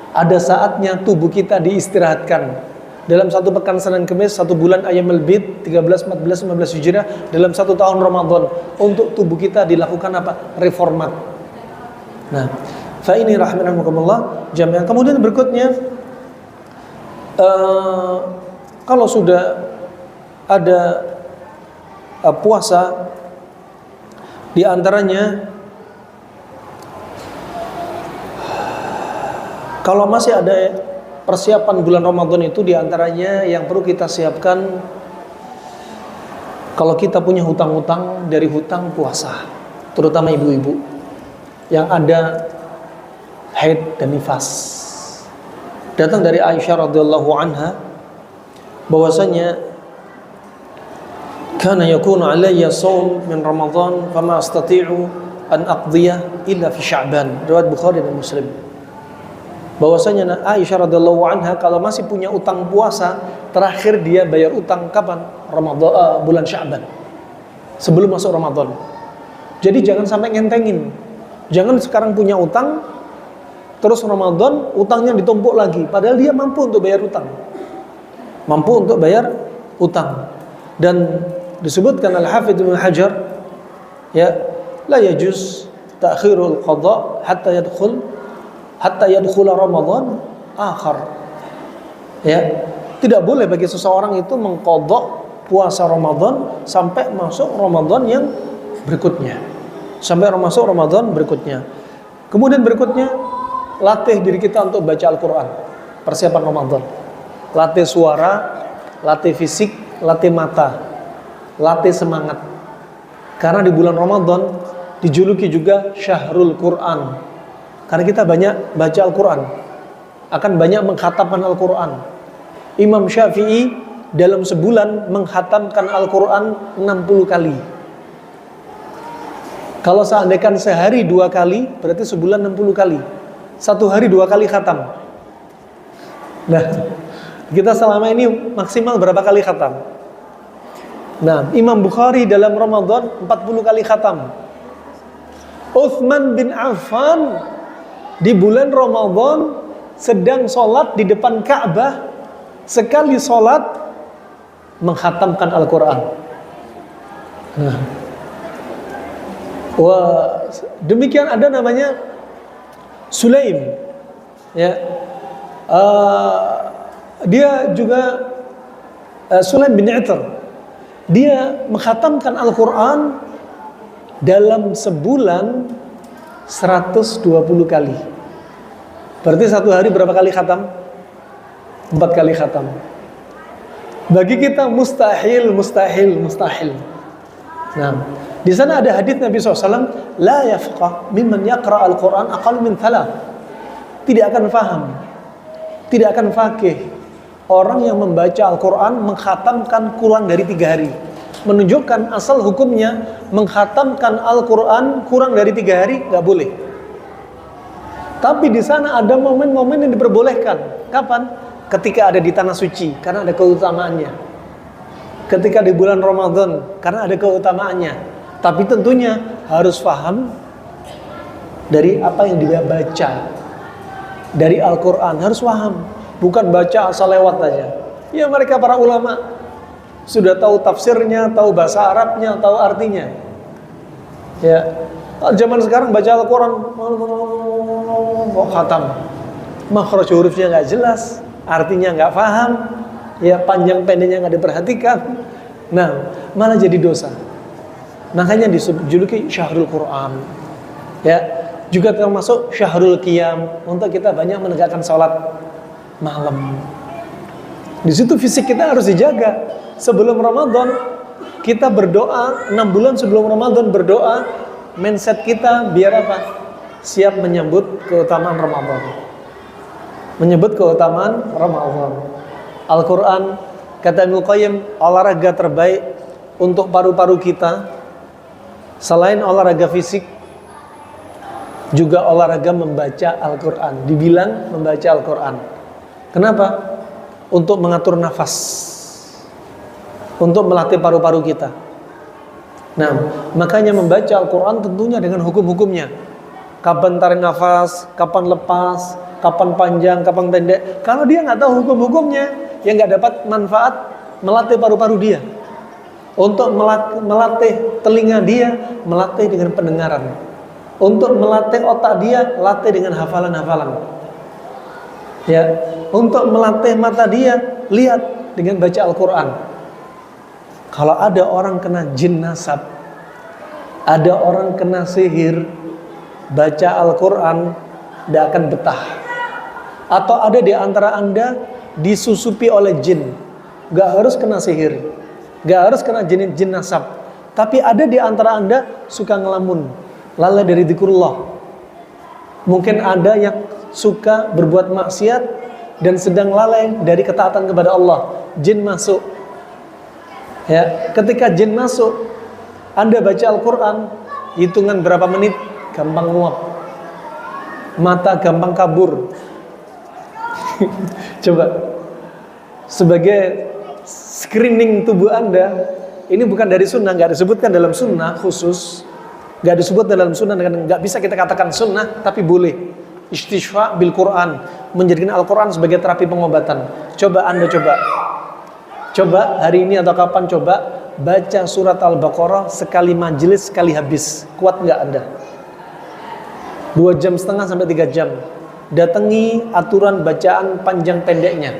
Ada saatnya tubuh kita diistirahatkan. dalam satu pekan Senin Kamis, satu bulan Ayyamul Bid, 13, 14, 15 Hijriah, dalam satu tahun Ramadan, untuk tubuh kita dilakukan apa? Reformat. Nah, fa ini rahimakumullah jami'an. Kemudian berikutnya, kalau sudah ada puasa, di antaranya kalau masih ada persiapan bulan Ramadan itu, diantaranya yang perlu kita siapkan, kalau kita punya hutang-hutang dari hutang puasa, terutama ibu-ibu yang ada haid dan nifas. Datang dari Aisyah radhiyallahu anha bahwasanya kana yakunu alayya shaum min Ramadan fama astati'u an aqdiyah illa fi Sya'ban, riwayat Bukhari dan Muslim. Bahwasanya Aisyah radhiyallahu anha kalau masih punya utang puasa, terakhir dia bayar utang kapan? Ramadan, bulan Sya'ban, sebelum masuk Ramadan. Jadi jangan sampai ngentengin. Jangan sekarang punya utang, terus Ramadan utangnya ditumpuk lagi, padahal dia mampu untuk bayar utang. Mampu untuk bayar utang. Dan disebutkan Al-Hafidz Ibnu Hajar, ya, la yajuz ta'khirul qada hatta yadkhula Ramadan akhar. Ya, tidak boleh bagi seseorang itu mengqadha puasa Ramadan sampai masuk Ramadan yang berikutnya. Sampai masuk Ramadan berikutnya. Kemudian berikutnya, latih diri kita untuk baca Al-Qur'an. Persiapan Ramadan. Latih suara, latih fisik, latih mata, latih semangat. Karena di bulan Ramadan dijuluki juga Syahrul Qur'an. Karena kita banyak baca Al-Quran, akan banyak mengkhatamkan Al-Quran. Imam Syafi'i dalam sebulan mengkhatamkan Al-Quran 60 kali. Kalau seandainya sehari 2 kali, berarti sebulan 60 kali. Satu hari 2 kali khatam. Nah, kita selama ini maksimal berapa kali khatam? Nah, Imam Bukhari dalam Ramadan 40 kali khatam. Utsman bin Affan di bulan Ramadan sedang sholat di depan Ka'bah, sekali sholat menghatamkan Al-Quran. Nah, wah, demikian ada namanya Sulaim, ya, dia juga Sulaim bin Itr, dia menghatamkan Al-Quran dalam sebulan 120 kali. Berarti satu hari berapa kali khatam? 4 kali khatam. Bagi kita mustahil. Nah, di sana ada hadits Nabi SAW, la yafqah mimman yaqra al-Quran aqal min 3. Tidak akan faham, tidak akan faqih orang yang membaca Al-Quran mengkhatamkan kurang dari 3 hari. Menunjukkan asal hukumnya mengkhatamkan Al-Quran kurang dari 3 hari nggak boleh. Tapi di sana ada momen-momen yang diperbolehkan. Kapan? Ketika ada di tanah suci, karena ada keutamaannya. Ketika di bulan Ramadan, karena ada keutamaannya. Tapi tentunya harus paham dari apa yang dia baca dari Al-Quran, harus paham. Bukan baca asal lewat aja. Ya, mereka para ulama sudah tahu tafsirnya, tahu bahasa Arabnya, tahu artinya. Ya, zaman sekarang baca Al-Quran kok khatam, makhraj hurufnya nggak jelas, artinya nggak paham, ya, panjang pendeknya nggak diperhatikan. Nah, malah jadi dosa. Makanya dijuluki Syahrul Quran. Ya, juga termasuk Syahrul Qiyam, untuk kita banyak menegakkan salat malam. Di situ fisik kita harus dijaga. Sebelum Ramadan kita berdoa, 6 bulan sebelum Ramadan berdoa, mindset kita biar apa? Siap menyambut keutamaan Ramadan. Menyebut keutamaan Ramadan. Al-Quran, kata Ibnu Qayyim, olahraga terbaik untuk paru-paru kita selain olahraga fisik, juga olahraga membaca Al-Quran. Dibilang membaca Al-Quran. Kenapa? Untuk mengatur nafas, untuk melatih paru-paru kita. Nah, makanya membaca Al-Quran tentunya dengan hukum-hukumnya. Kapan tarik nafas, kapan lepas, kapan panjang, kapan pendek. Kalau dia nggak tahu hukum-hukumnya, ya nggak dapat manfaat melatih paru-paru dia. Untuk melatih telinga dia, melatih dengan pendengaran. Untuk melatih otak dia, latih dengan hafalan-hafalan. Ya, untuk melatih mata dia, lihat dengan baca Al-Quran. Kalau ada orang kena jin nasab, ada orang kena sihir, baca Al-Quran tidak akan betah. Atau ada di antara Anda disusupi oleh jin, gak harus kena sihir, gak harus kena jin nasab, tapi ada di antara Anda suka ngelamun, lalai dari zikrullah. Mungkin ada yang suka berbuat maksiat dan sedang lalai dari ketaatan kepada Allah. Jin masuk. Ya, ketika jin masuk, Anda baca Al-Quran, hitungan berapa menit gampang nguap, mata gampang kabur. Coba sebagai screening tubuh Anda, ini bukan dari sunnah, nggak disebutkan dalam sunnah khusus, nggak disebut dalam sunnah, nggak bisa kita katakan sunnah, tapi boleh istishfa bil Quran, menjadikan Al-Quran sebagai terapi pengobatan. Coba Anda coba hari ini atau kapan, coba baca surat Al-Baqarah sekali majelis, sekali habis. Kuat nggak Anda? 2,5 jam sampai 3 jam. Datangi aturan bacaan panjang pendeknya,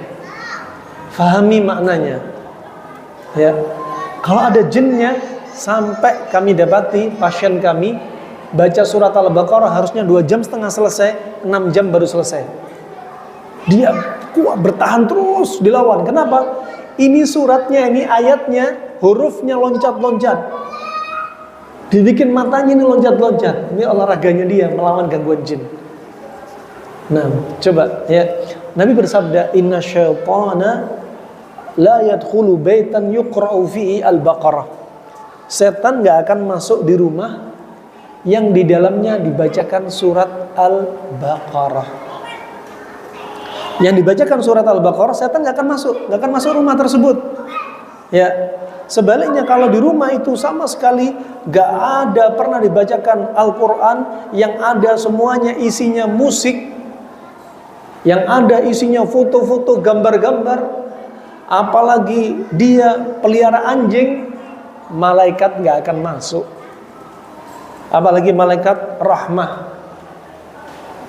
fahami maknanya. Ya, kalau ada jinnya, sampai kami dapati pasien kami baca surat Al-Baqarah harusnya 2,5 jam selesai, 6 jam baru selesai. Dia kuat bertahan terus dilawan. Kenapa? Ini suratnya, ini ayatnya, hurufnya loncat-loncat, dibikin matanya ini loncat-loncat. Ini olahraganya dia melawan gangguan jin. Nah, coba ya. Nabi bersabda, "Inna syaitana la yadkhulu baitan yuqra'u fihi al-Baqarah." Setan gak akan masuk di rumah yang di dalamnya dibacakan surat Al-Baqarah. Yang dibacakan surat Al-Baqarah, setan gak akan masuk rumah tersebut. Ya, sebaliknya kalau di rumah itu sama sekali gak ada pernah dibacakan Al-Quran, yang ada semuanya isinya musik, yang ada isinya foto-foto, gambar-gambar, apalagi dia pelihara anjing, malaikat gak akan masuk. Apalagi malaikat rahmah.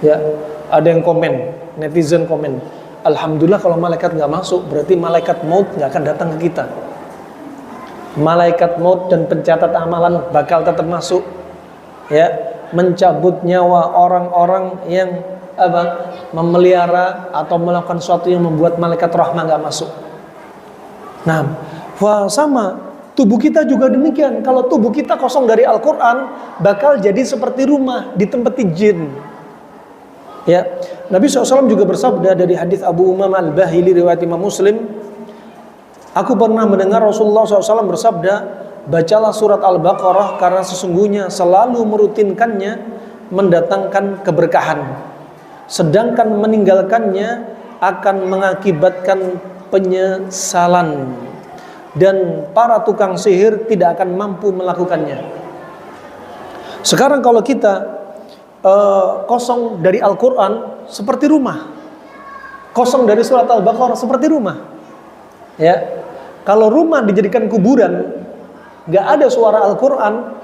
Ya, ada yang komen, netizen komen, alhamdulillah kalau malaikat gak masuk, berarti malaikat maut gak akan datang ke kita. Malaikat maut dan pencatat amalan bakal tetap masuk, ya, mencabut nyawa orang-orang yang memelihara atau melakukan sesuatu yang membuat malaikat rahmah gak masuk. Nah, sama tubuh kita juga demikian. Kalau tubuh kita kosong dari Al-Quran, bakal jadi seperti rumah ditempati jin. Ya, Nabi SAW juga bersabda dari hadis Abu Umamah Al-Bahili riwayat Imam Muslim, aku pernah mendengar Rasulullah SAW bersabda, bacalah surat Al-Baqarah karena sesungguhnya selalu merutinkannya mendatangkan keberkahan, sedangkan meninggalkannya akan mengakibatkan penyesalan, dan para tukang sihir tidak akan mampu melakukannya. Sekarang kalau kita kosong dari Al-Quran, seperti rumah. Kosong dari surat Al-Baqarah, seperti rumah. Ya, kalau rumah dijadikan kuburan, gak ada suara Al-Quran,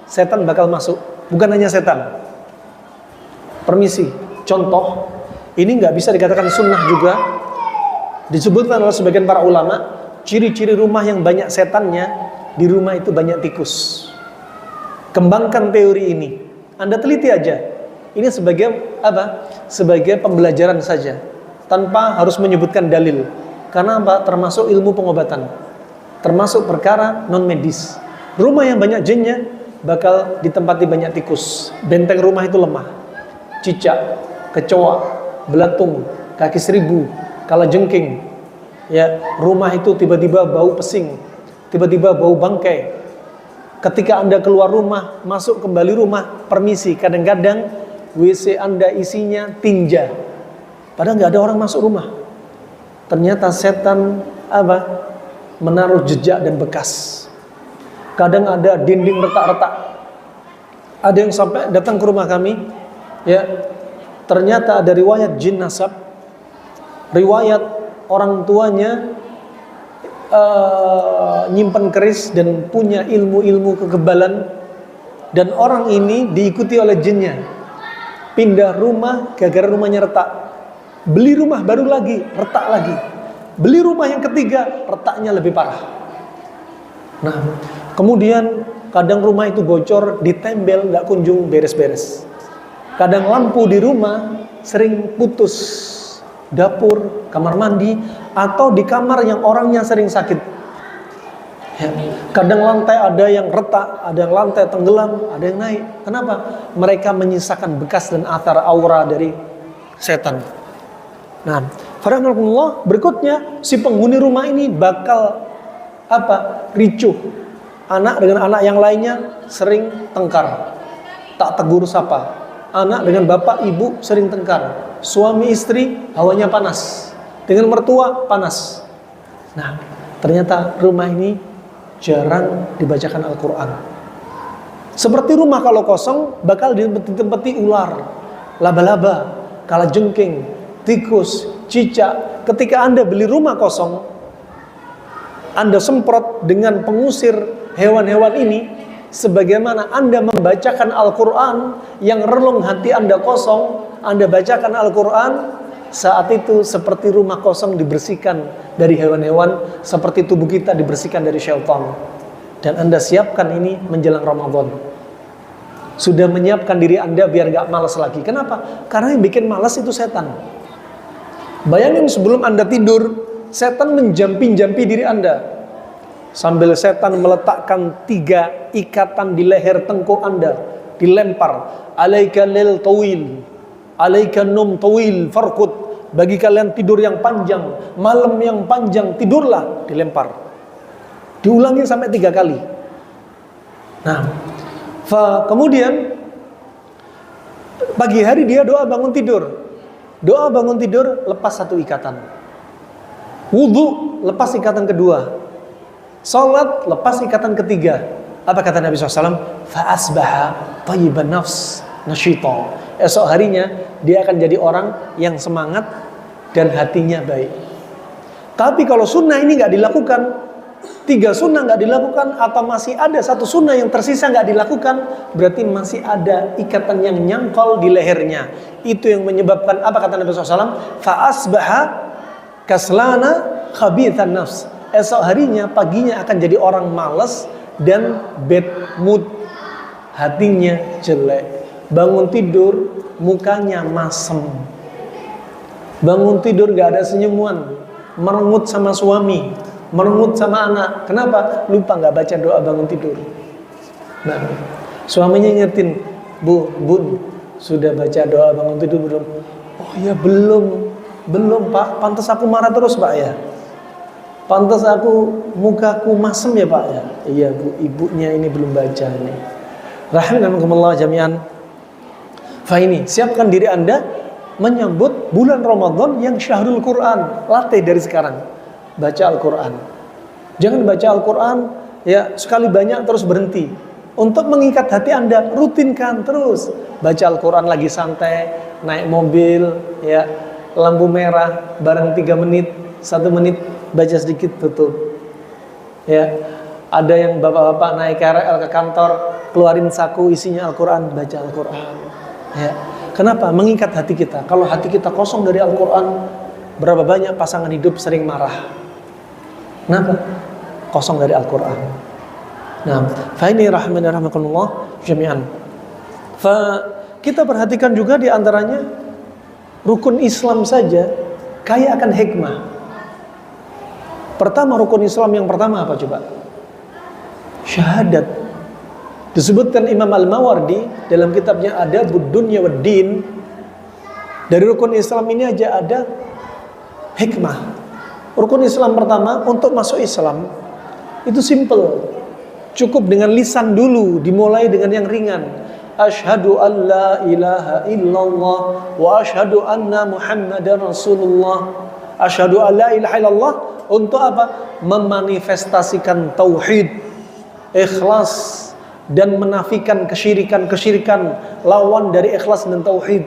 setan bakal masuk. Bukan hanya setan. Permisi, contoh, ini gak bisa dikatakan sunnah juga. Disebutkan oleh sebagian para ulama, ciri-ciri rumah yang banyak setannya, di rumah itu banyak tikus. Kembangkan teori ini. Anda teliti aja. Ini sebagai apa? Sebagai pembelajaran saja, tanpa harus menyebutkan dalil. Karena apa? Termasuk ilmu pengobatan, termasuk perkara non medis. Rumah yang banyak jinnya bakal ditempati banyak tikus. Benteng rumah itu lemah, cicak, kecoa, belatung, kaki seribu, kalajengking. Ya, rumah itu tiba-tiba bau pesing, tiba-tiba bau bangkai. Ketika Anda keluar rumah, masuk kembali rumah, permisi, kadang-kadang WC Anda isinya tinja, padahal nggak ada orang masuk rumah. Ternyata setan menaruh jejak dan bekas. Kadang ada dinding retak-retak. Ada yang sampai datang ke rumah kami, ya, ternyata ada riwayat jin nasab, riwayat orang tuanya nyimpen keris dan punya ilmu-ilmu kekebalan, dan orang ini diikuti oleh jinnya, pindah rumah gara-gara rumahnya retak, beli rumah baru lagi, retak lagi, beli rumah yang ketiga, retaknya lebih parah. Nah, kemudian kadang rumah itu bocor, ditembel, nggak kunjung beres-beres. Kadang lampu di rumah sering putus, dapur, kamar mandi, atau di kamar yang orangnya sering sakit. Ya. Kadang lantai ada yang retak, ada yang lantai tenggelam, ada yang naik. Kenapa? Mereka menyisakan bekas dan athar aura dari setan. Nah, Alhamdulillah, berikutnya si penghuni rumah ini bakal ricuh. Anak dengan anak yang lainnya sering tengkar, tak tegur sapa. Anak dengan bapak ibu sering tengkar. Suami istri hawanya panas, dengan mertua panas. Nah, ternyata rumah ini jarang dibacakan Al-Quran. Seperti rumah kalau kosong bakal ditempati ular, laba-laba, kalajengking, tikus, cicak. Ketika Anda beli rumah kosong, Anda semprot dengan pengusir hewan-hewan ini, sebagaimana Anda membacakan Al-Quran yang relung hati Anda kosong, Anda bacakan Al-Quran, saat itu seperti rumah kosong dibersihkan dari hewan-hewan, seperti tubuh kita dibersihkan dari syaitan. Dan Anda siapkan ini menjelang Ramadan. Sudah menyiapkan diri Anda biar gak malas lagi. Kenapa? Karena yang bikin malas itu setan. Bayangin sebelum Anda tidur, setan menjampi-jampi diri Anda. Sambil setan meletakkan 3 ikatan di leher tengkuk Anda, dilempar. Alaika lil tawil, alaika num tawil farqud. Bagi kalian tidur yang panjang, malam yang panjang, tidurlah, dilempar. Diulangi sampai 3 kali. Nah, kemudian pagi hari dia doa bangun tidur. Doa bangun tidur, lepas 1 ikatan. Wudu, lepas ikatan kedua. Salat, lepas ikatan ketiga. Apa kata Nabi SAW? Fa'asbaha tayyiban nafs nasyita. Esok harinya dia akan jadi orang yang semangat dan hatinya baik. Tapi kalau sunnah ini nggak dilakukan, 3 sunnah nggak dilakukan, atau masih ada 1 sunnah yang tersisa nggak dilakukan, berarti masih ada ikatan yang nyangkol di lehernya. Itu yang menyebabkan, apa kata Nabi SAW? Fa'asbaha kaslana khabithan nafs. Esok harinya, paginya akan jadi orang malas dan bad mood, hatinya jelek. Bangun tidur mukanya masem, bangun tidur gak ada senyuman, merengut sama suami, merengut sama anak. Kenapa? Lupa gak baca doa bangun tidur. Nah, suaminya ingetin, Bun, sudah baca doa bangun tidur belum? Oh ya belum Pak, pantas aku marah terus Pak ya, pantas aku mukaku masem ya Pak ya. Iya Bu, ibunya ini belum baca nih. Rahimakumullah jami'an. Fa ini, siapkan diri Anda menyambut bulan Ramadan yang syahrul Quran. Latih dari sekarang baca Al-Quran. Jangan baca Al-Quran ya sekali banyak terus berhenti. Untuk mengikat hati Anda, rutinkan terus. Baca Al-Quran lagi santai, naik mobil ya, lampu merah, bareng 3 menit, 1 menit baca sedikit, tutup. Ya, ada yang bapak-bapak naik KRL ke kantor, keluarin saku isinya Al-Quran, baca Al-Quran. Ya, kenapa? Mengikat hati kita. Kalau hati kita kosong dari Al-Quran, berapa banyak pasangan hidup sering marah. Kenapa? Kosong dari Al-Quran. Nah, fa ini rahimahullah jami'an. Kita perhatikan juga di antaranya rukun Islam saja kaya akan hikmah. Pertama, rukun Islam yang pertama apa coba? Syahadat. Disebutkan Imam Al-Mawardi dalam kitabnya Adabud Dunya wad Din, dari rukun Islam ini aja ada hikmah. Rukun Islam pertama, untuk masuk Islam itu simple. Cukup dengan lisan dulu, dimulai dengan yang ringan. Asyhadu an la ilaha illallah wa asyhadu anna Muhammadar Rasulullah. Asyhadu an la ilaha illallah untuk apa? Memanifestasikan tauhid, ikhlas, dan menafikan kesyirikan-kesyirikan, lawan dari ikhlas dan tauhid.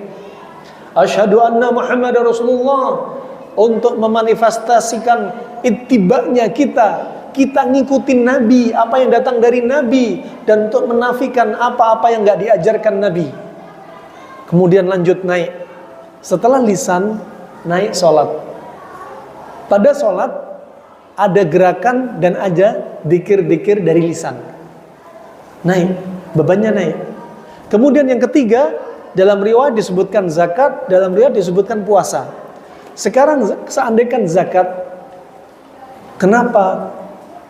Asyhadu anna Muhammadar Rasulullah, untuk memanifestasikan ittiba'nya kita ngikutin Nabi, apa yang datang dari Nabi, dan untuk menafikan apa-apa yang gak diajarkan Nabi. Kemudian lanjut naik. Setelah lisan, naik sholat. Pada sholat ada gerakan dan ada dzikir-dzikir dari lisan. Naik, bebannya naik. Kemudian yang ketiga, dalam riwayat disebutkan zakat, dalam riwayat disebutkan puasa. Sekarang seandainya zakat, kenapa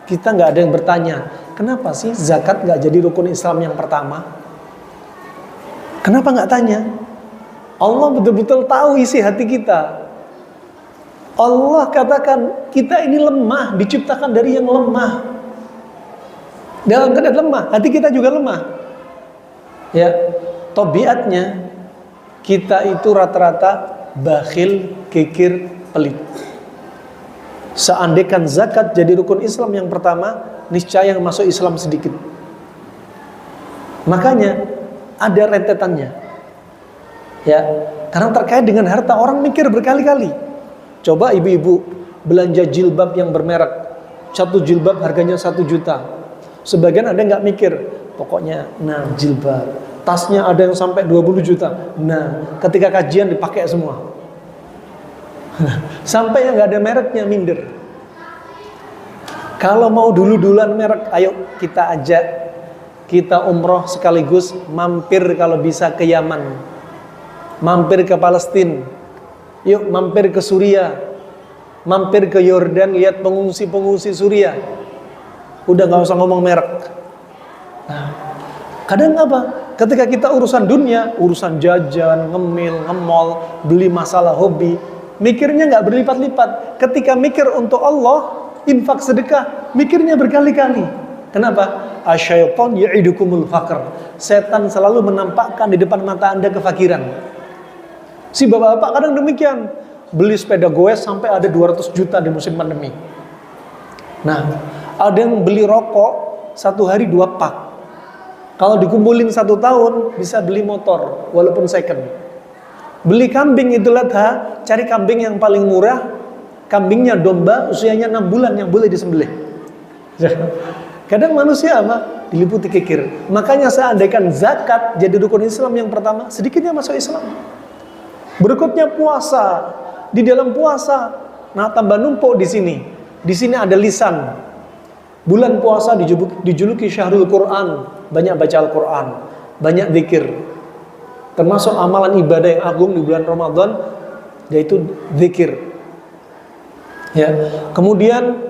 kita nggak ada yang bertanya, kenapa sih zakat nggak jadi rukun Islam yang pertama? Kenapa nggak tanya? Allah betul-betul tahu isi hati kita. Allah katakan kita ini lemah, diciptakan dari yang lemah. Dalam keadaan lemah, hati kita juga lemah. Ya, tabiatnya kita itu rata-rata bakhil, kikir, pelit. Seandainya zakat jadi rukun Islam yang pertama, niscaya yang masuk Islam sedikit. Makanya ada rentetannya. Ya, karena terkait dengan harta, orang mikir berkali-kali. Coba ibu-ibu belanja jilbab yang bermerek, satu jilbab harganya 1 juta. Sebagian ada nggak mikir, pokoknya nah jilbab. Tasnya ada yang sampai 20 juta. Nah, ketika kajian dipakai semua. Sampai yang nggak ada mereknya minder. Kalau mau dulu-duluan merek, ayo kita ajak, kita umroh sekaligus mampir kalau bisa ke Yaman, mampir ke Palestina, yuk mampir ke Suriah, mampir ke Yordan, lihat pengungsi-pengungsi Suriah. Udah nggak usah ngomong merek. Nah, kadang apa? Ketika kita urusan dunia, urusan jajan, ngemil, ngemol, beli masalah hobi, mikirnya nggak berlipat-lipat. Ketika mikir untuk Allah, infak sedekah, mikirnya berkali-kali. Kenapa? Asyaiton ya'idukumul faqr. Setan selalu menampakkan di depan mata Anda kefakiran. Si bapak-bapak kadang demikian, beli sepeda goes sampai ada 200 juta di musim pandemi. Nah, ada yang beli rokok 1 hari 2 pak. Kalau dikumpulin 1 tahun bisa beli motor walaupun second. Beli kambing Idul Adha, cari kambing yang paling murah. Kambingnya domba usianya 6 bulan yang boleh disembelih. Kadang manusia apa? Diliputi kikir. Makanya seandainya zakat jadi rukun Islam yang pertama, sedikitnya masuk Islam. Berikutnya puasa. Di dalam puasa, nah tambah numpuk di sini. Di sini ada lisan. Bulan puasa dijuluki Syahrul Quran. Banyak baca Al-Quran, banyak zikir. Termasuk amalan ibadah yang agung di bulan Ramadan, yaitu zikir. Ya. Kemudian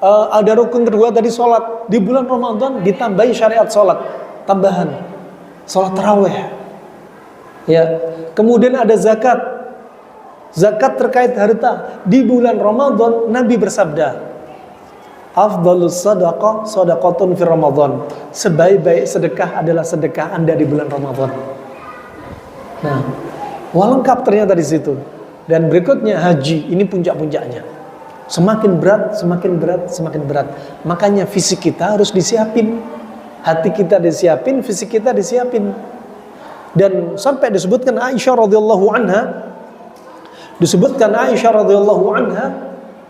ada rukun kedua tadi sholat. Di bulan Ramadan ditambahi syariat sholat tambahan, sholat tarawih. Ya. Kemudian ada zakat. Zakat terkait harta. Di bulan Ramadan Nabi bersabda, afdhalus sadaqah sadaqatun fi Ramadan. Sebaik-baik sedekah adalah sedekah Anda di bulan Ramadan. Nah, lengkap ternyata di situ. Dan berikutnya haji, ini puncak-puncaknya. Semakin berat, semakin berat, semakin berat. Makanya fisik kita harus disiapin. Hati kita disiapin, fisik kita disiapin. Dan sampai disebutkan Aisyah radhiyallahu anha,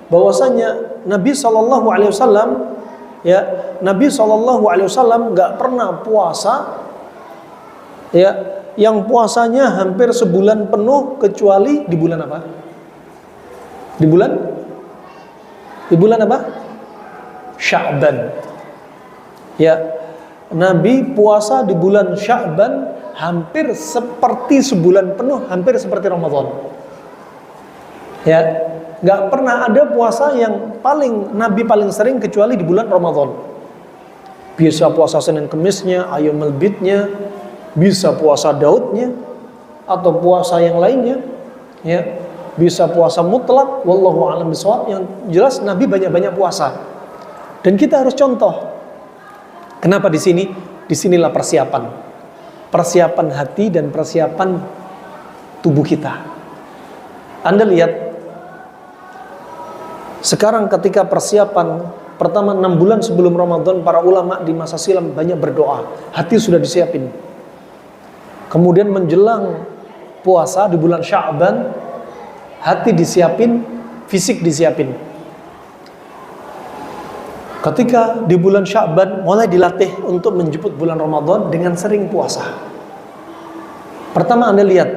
bahwasanya Nabi SAW, ya, Nabi SAW nggak pernah puasa, ya, yang puasanya hampir sebulan penuh kecuali di bulan apa? Di bulan apa? Sya'ban. Ya, Nabi puasa di bulan Sya'ban hampir seperti sebulan penuh, hampir seperti Ramadan. Ya. Gak pernah ada puasa yang Nabi paling sering kecuali di bulan Ramadan. Bisa puasa Senin Kemisnya, Ayyamul Bidnya, bisa puasa Daudnya, atau puasa yang lainnya, ya, bisa puasa mutlak, wallahu a'lam bishawab. Yang jelas Nabi banyak-banyak puasa. Dan kita harus contoh. Kenapa di sini? Disinilah persiapan. Persiapan hati dan persiapan tubuh kita. Anda lihat, sekarang ketika persiapan pertama 6 bulan sebelum Ramadan, para ulama di masa silam banyak berdoa, hati sudah disiapin. Kemudian menjelang puasa di bulan Sya'ban, hati disiapin, fisik disiapin. Ketika di bulan Sya'ban mulai dilatih untuk menjemput bulan Ramadan dengan sering puasa. Pertama Anda lihat,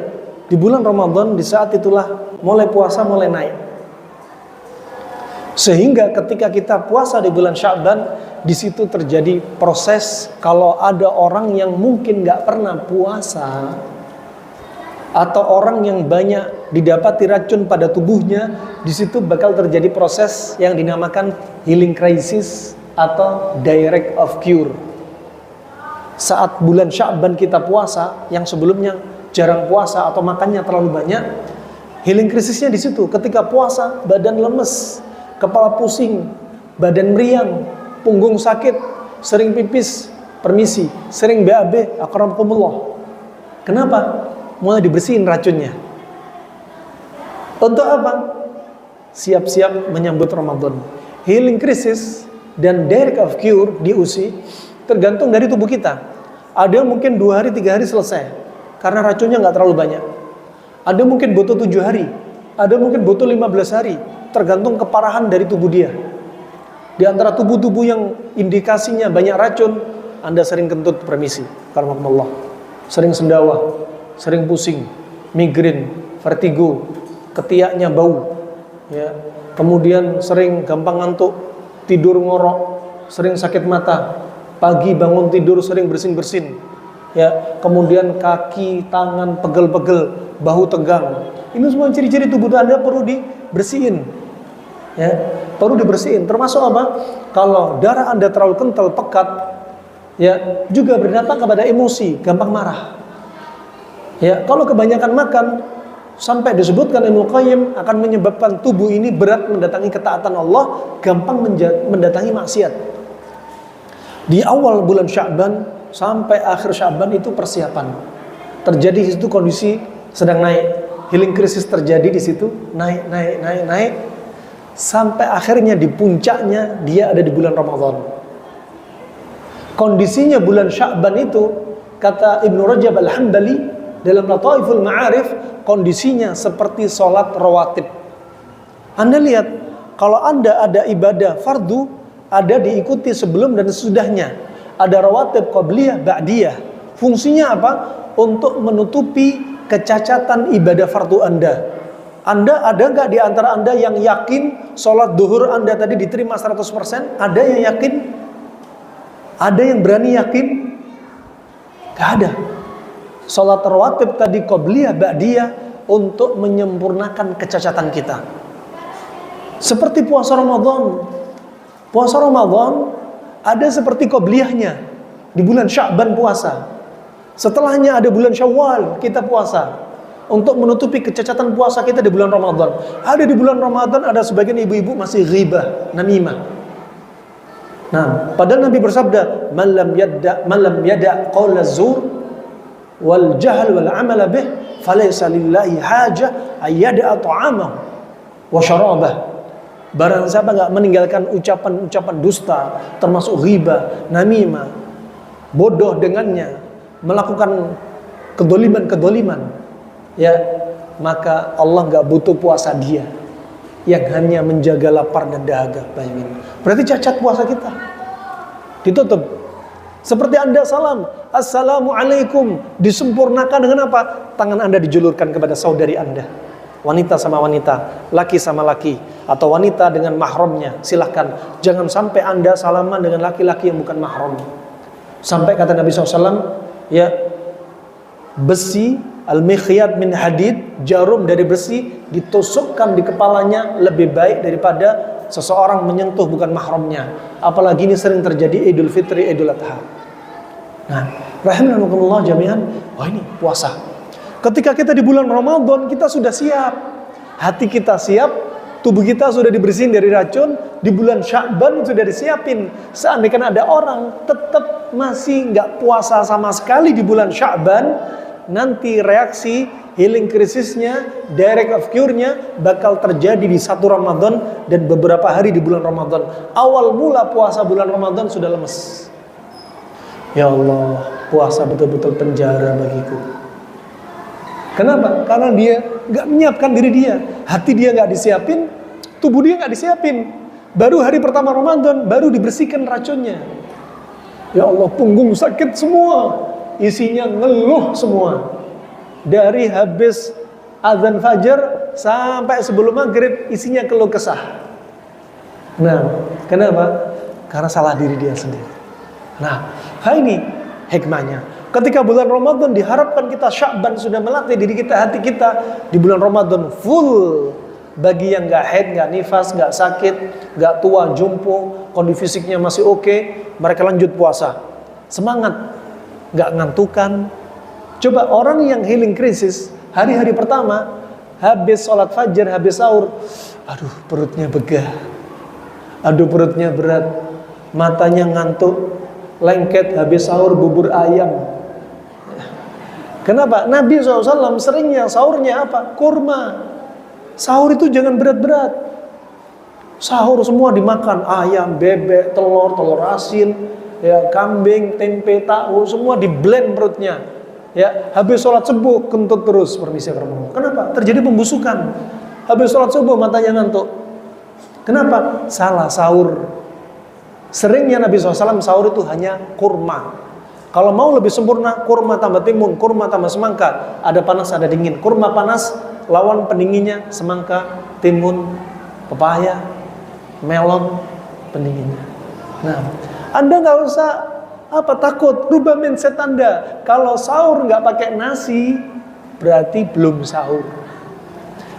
di bulan Ramadan di saat itulah mulai puasa mulai naik. Sehingga ketika kita puasa di bulan Sya'ban, di situ terjadi proses kalau ada orang yang mungkin nggak pernah puasa atau orang yang banyak didapati racun pada tubuhnya, di situ bakal terjadi proses yang dinamakan healing crisis atau direct of cure. Saat bulan Sya'ban kita puasa, yang sebelumnya jarang puasa atau makannya terlalu banyak, healing krisisnya di situ. Ketika puasa, badan lemes, kepala pusing, badan meriang, punggung sakit, sering pipis, permisi, sering BAB, akramakumullah. Kenapa? Mulai dibersihin racunnya. Untuk apa? Siap-siap menyambut Ramadan. Healing crisis dan direct of cure diuji tergantung dari tubuh kita. Ada yang mungkin 2 hari 3 hari selesai karena racunnya nggak terlalu banyak. Ada mungkin butuh 7 hari, ada mungkin butuh 15 hari, tergantung keparahan dari tubuh dia. Di antara tubuh-tubuh yang indikasinya banyak racun, Anda sering kentut, permisi, karena sering sendawa, sering pusing, migrain, vertigo, ketiaknya bau, ya. Kemudian sering gampang ngantuk, tidur ngorok, sering sakit mata, pagi bangun tidur sering bersin-bersin, ya. Kemudian kaki, tangan pegel-pegel, bahu tegang. Ini semua ciri-ciri tubuh Anda perlu dibersihin, ya. Perlu dibersihin. Termasuk apa? Kalau darah Anda terlalu kental, pekat, ya, juga berdampak kepada emosi, gampang marah. Ya, kalau kebanyakan makan, sampai disebutkan Ibnu Qayyim akan menyebabkan tubuh ini berat mendatangi ketaatan Allah, gampang mendatangi maksiat. Di awal bulan Sya'ban sampai akhir Sya'ban itu persiapan. Terjadi di situ kondisi sedang naik, healing krisis terjadi di situ, naik, sampai akhirnya di puncaknya dia ada di bulan Ramadan. Kondisinya bulan Sya'ban itu, kata Ibnu Rajab Al-Hambali dalam Lataiful Ma'arif, kondisinya seperti sholat rawatib. Anda lihat, kalau Anda ada ibadah fardu, ada diikuti sebelum dan sesudahnya. Ada rawatib qabliyah, ba'diyah. Fungsinya apa? Untuk menutupi kecacatan ibadah fardu Anda. Anda ada nggak di antara Anda yang yakin sholat duhur Anda tadi diterima 100%? Ada yang yakin? Ada yang berani yakin? Gak ada. Sholat rawatib tadi qabliyah, ba'diyah untuk menyempurnakan kecacatan kita. Seperti puasa Ramadan. Puasa Ramadan ada seperti qabliyahnya di bulan Sya'ban puasa. Setelahnya ada bulan Syawal kita puasa untuk menutupi kecacatan puasa kita di bulan Ramadan. Ada di bulan Ramadan ada sebagian ibu-ibu masih ghibah, namimah. Nah, padahal Nabi bersabda, "Man lam yada' qaula zur wal jahl wal amala bih falaysa lillahi haja ayyada'a ta'amahu wa syarabah." Barang siapa enggak meninggalkan ucapan-ucapan dusta, termasuk ghibah, namimah, bodoh dengannya, melakukan kedoliman, ya, maka Allah enggak butuh puasa dia yang hanya menjaga lapar dan dahaga. Bayangin. Berarti cacat puasa kita. Ditutup. Seperti Anda salam, Assalamualaikum, disempurnakan dengan apa? Tangan Anda dijulurkan kepada saudari Anda. Wanita sama wanita, laki sama laki, atau wanita dengan mahramnya, silahkan. Jangan sampai Anda salaman dengan laki-laki yang bukan mahram. Sampai kata Nabi SAW, ya, besi, al-mikhyat min hadid, jarum dari besi, ditusukkan di kepalanya lebih baik daripada seseorang menyentuh bukan mahramnya. Apalagi ini sering terjadi Idul Fitri, Idul Adha. Nah, rahimakumullah jami'an. Wah, ini puasa. Ketika kita di bulan Ramadan, kita sudah siap. Hati kita siap, tubuh kita sudah dibersihin dari racun. Di bulan Sya'ban sudah disiapin. Seandainya ada orang tetap masih nggak puasa sama sekali di bulan Sya'ban, nanti reaksi healing krisisnya, direct of cure-nya bakal terjadi di 1 Ramadan dan beberapa hari di bulan Ramadan. Awal mula puasa bulan Ramadan sudah lemes. Ya Allah, puasa betul-betul penjara bagiku. Kenapa? Karena dia nggak menyiapkan diri dia, hati dia nggak disiapin, tubuh dia nggak disiapin. Baru hari pertama Ramadan, baru dibersihkan racunnya. Ya Allah, punggung sakit semua, isinya ngeluh semua. Dari habis azan fajar sampai sebelum maghrib, isinya keluh kesah. Nah, kenapa? Karena salah diri dia sendiri. Nah, ini hikmahnya. Ketika bulan Ramadan diharapkan kita Sya'ban sudah melatih diri kita, hati kita di bulan Ramadan full. Bagi yang gak haid, gak nifas, gak sakit, gak tua, jumpo, kondisi fisiknya masih oke, mereka lanjut puasa. Semangat, gak ngantukan. Coba orang yang healing krisis, hari-hari pertama, habis sholat fajar, habis sahur, aduh perutnya begah, aduh perutnya berat, matanya ngantuk, lengket, habis sahur bubur ayam. Kenapa? Nabi SAW seringnya sahurnya apa? Kurma. Sahur itu jangan berat-berat. Sahur semua dimakan, ayam, bebek, telur, telur asin, ya, kambing, tempe, tahu, semua di blend perutnya. Ya, habis sholat subuh kentut terus, permisi karena. Kenapa? Terjadi pembusukan. Habis sholat subuh matanya ngantuk. Kenapa? Salah sahur. Seringnya Nabi SAW sahur itu hanya kurma. Kalau mau lebih sempurna, kurma tambah timun, kurma tambah semangka. Ada panas, ada dingin. Kurma panas, lawan pendinginnya semangka, timun, pepaya, melon, pendinginnya. Nah, Anda nggak usah takut, rubah mindset Anda. Kalau sahur nggak pakai nasi, berarti belum sahur.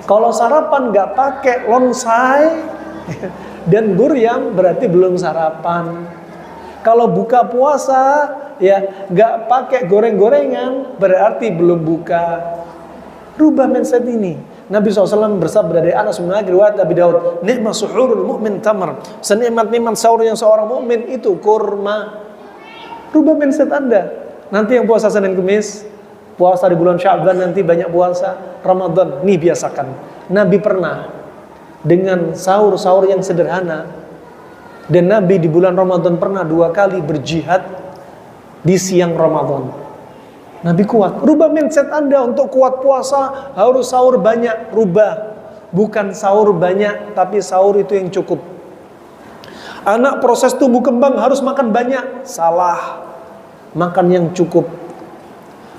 Kalau sarapan nggak pakai lonsai dan guryang, berarti belum sarapan. Kalau buka puasa, ya nggak pakai goreng-gorengan, berarti belum buka. Rubah mindset ini. Nabi SAW bersabda dari Anas bin Malik riwayat Abi Daud, "Ni'ma suhurul mu'min tamar." Senikmat-nikmat sahur yang seorang mukmin itu kurma. Rubah mindset Anda. Nanti yang puasa Senin Kamis, puasa di bulan Sya'ban, nanti banyak puasa Ramadan, nih biasakan. Nabi pernah dengan sahur-sahur yang sederhana. Dan Nabi di bulan Ramadan pernah 2 kali berjihad di siang Ramadan. Nabi kuat. Rubah mindset Anda untuk kuat puasa harus sahur banyak. Rubah. Bukan sahur banyak, tapi sahur itu yang cukup. Anak proses tumbuh kembang harus makan banyak. Salah. Makan yang cukup.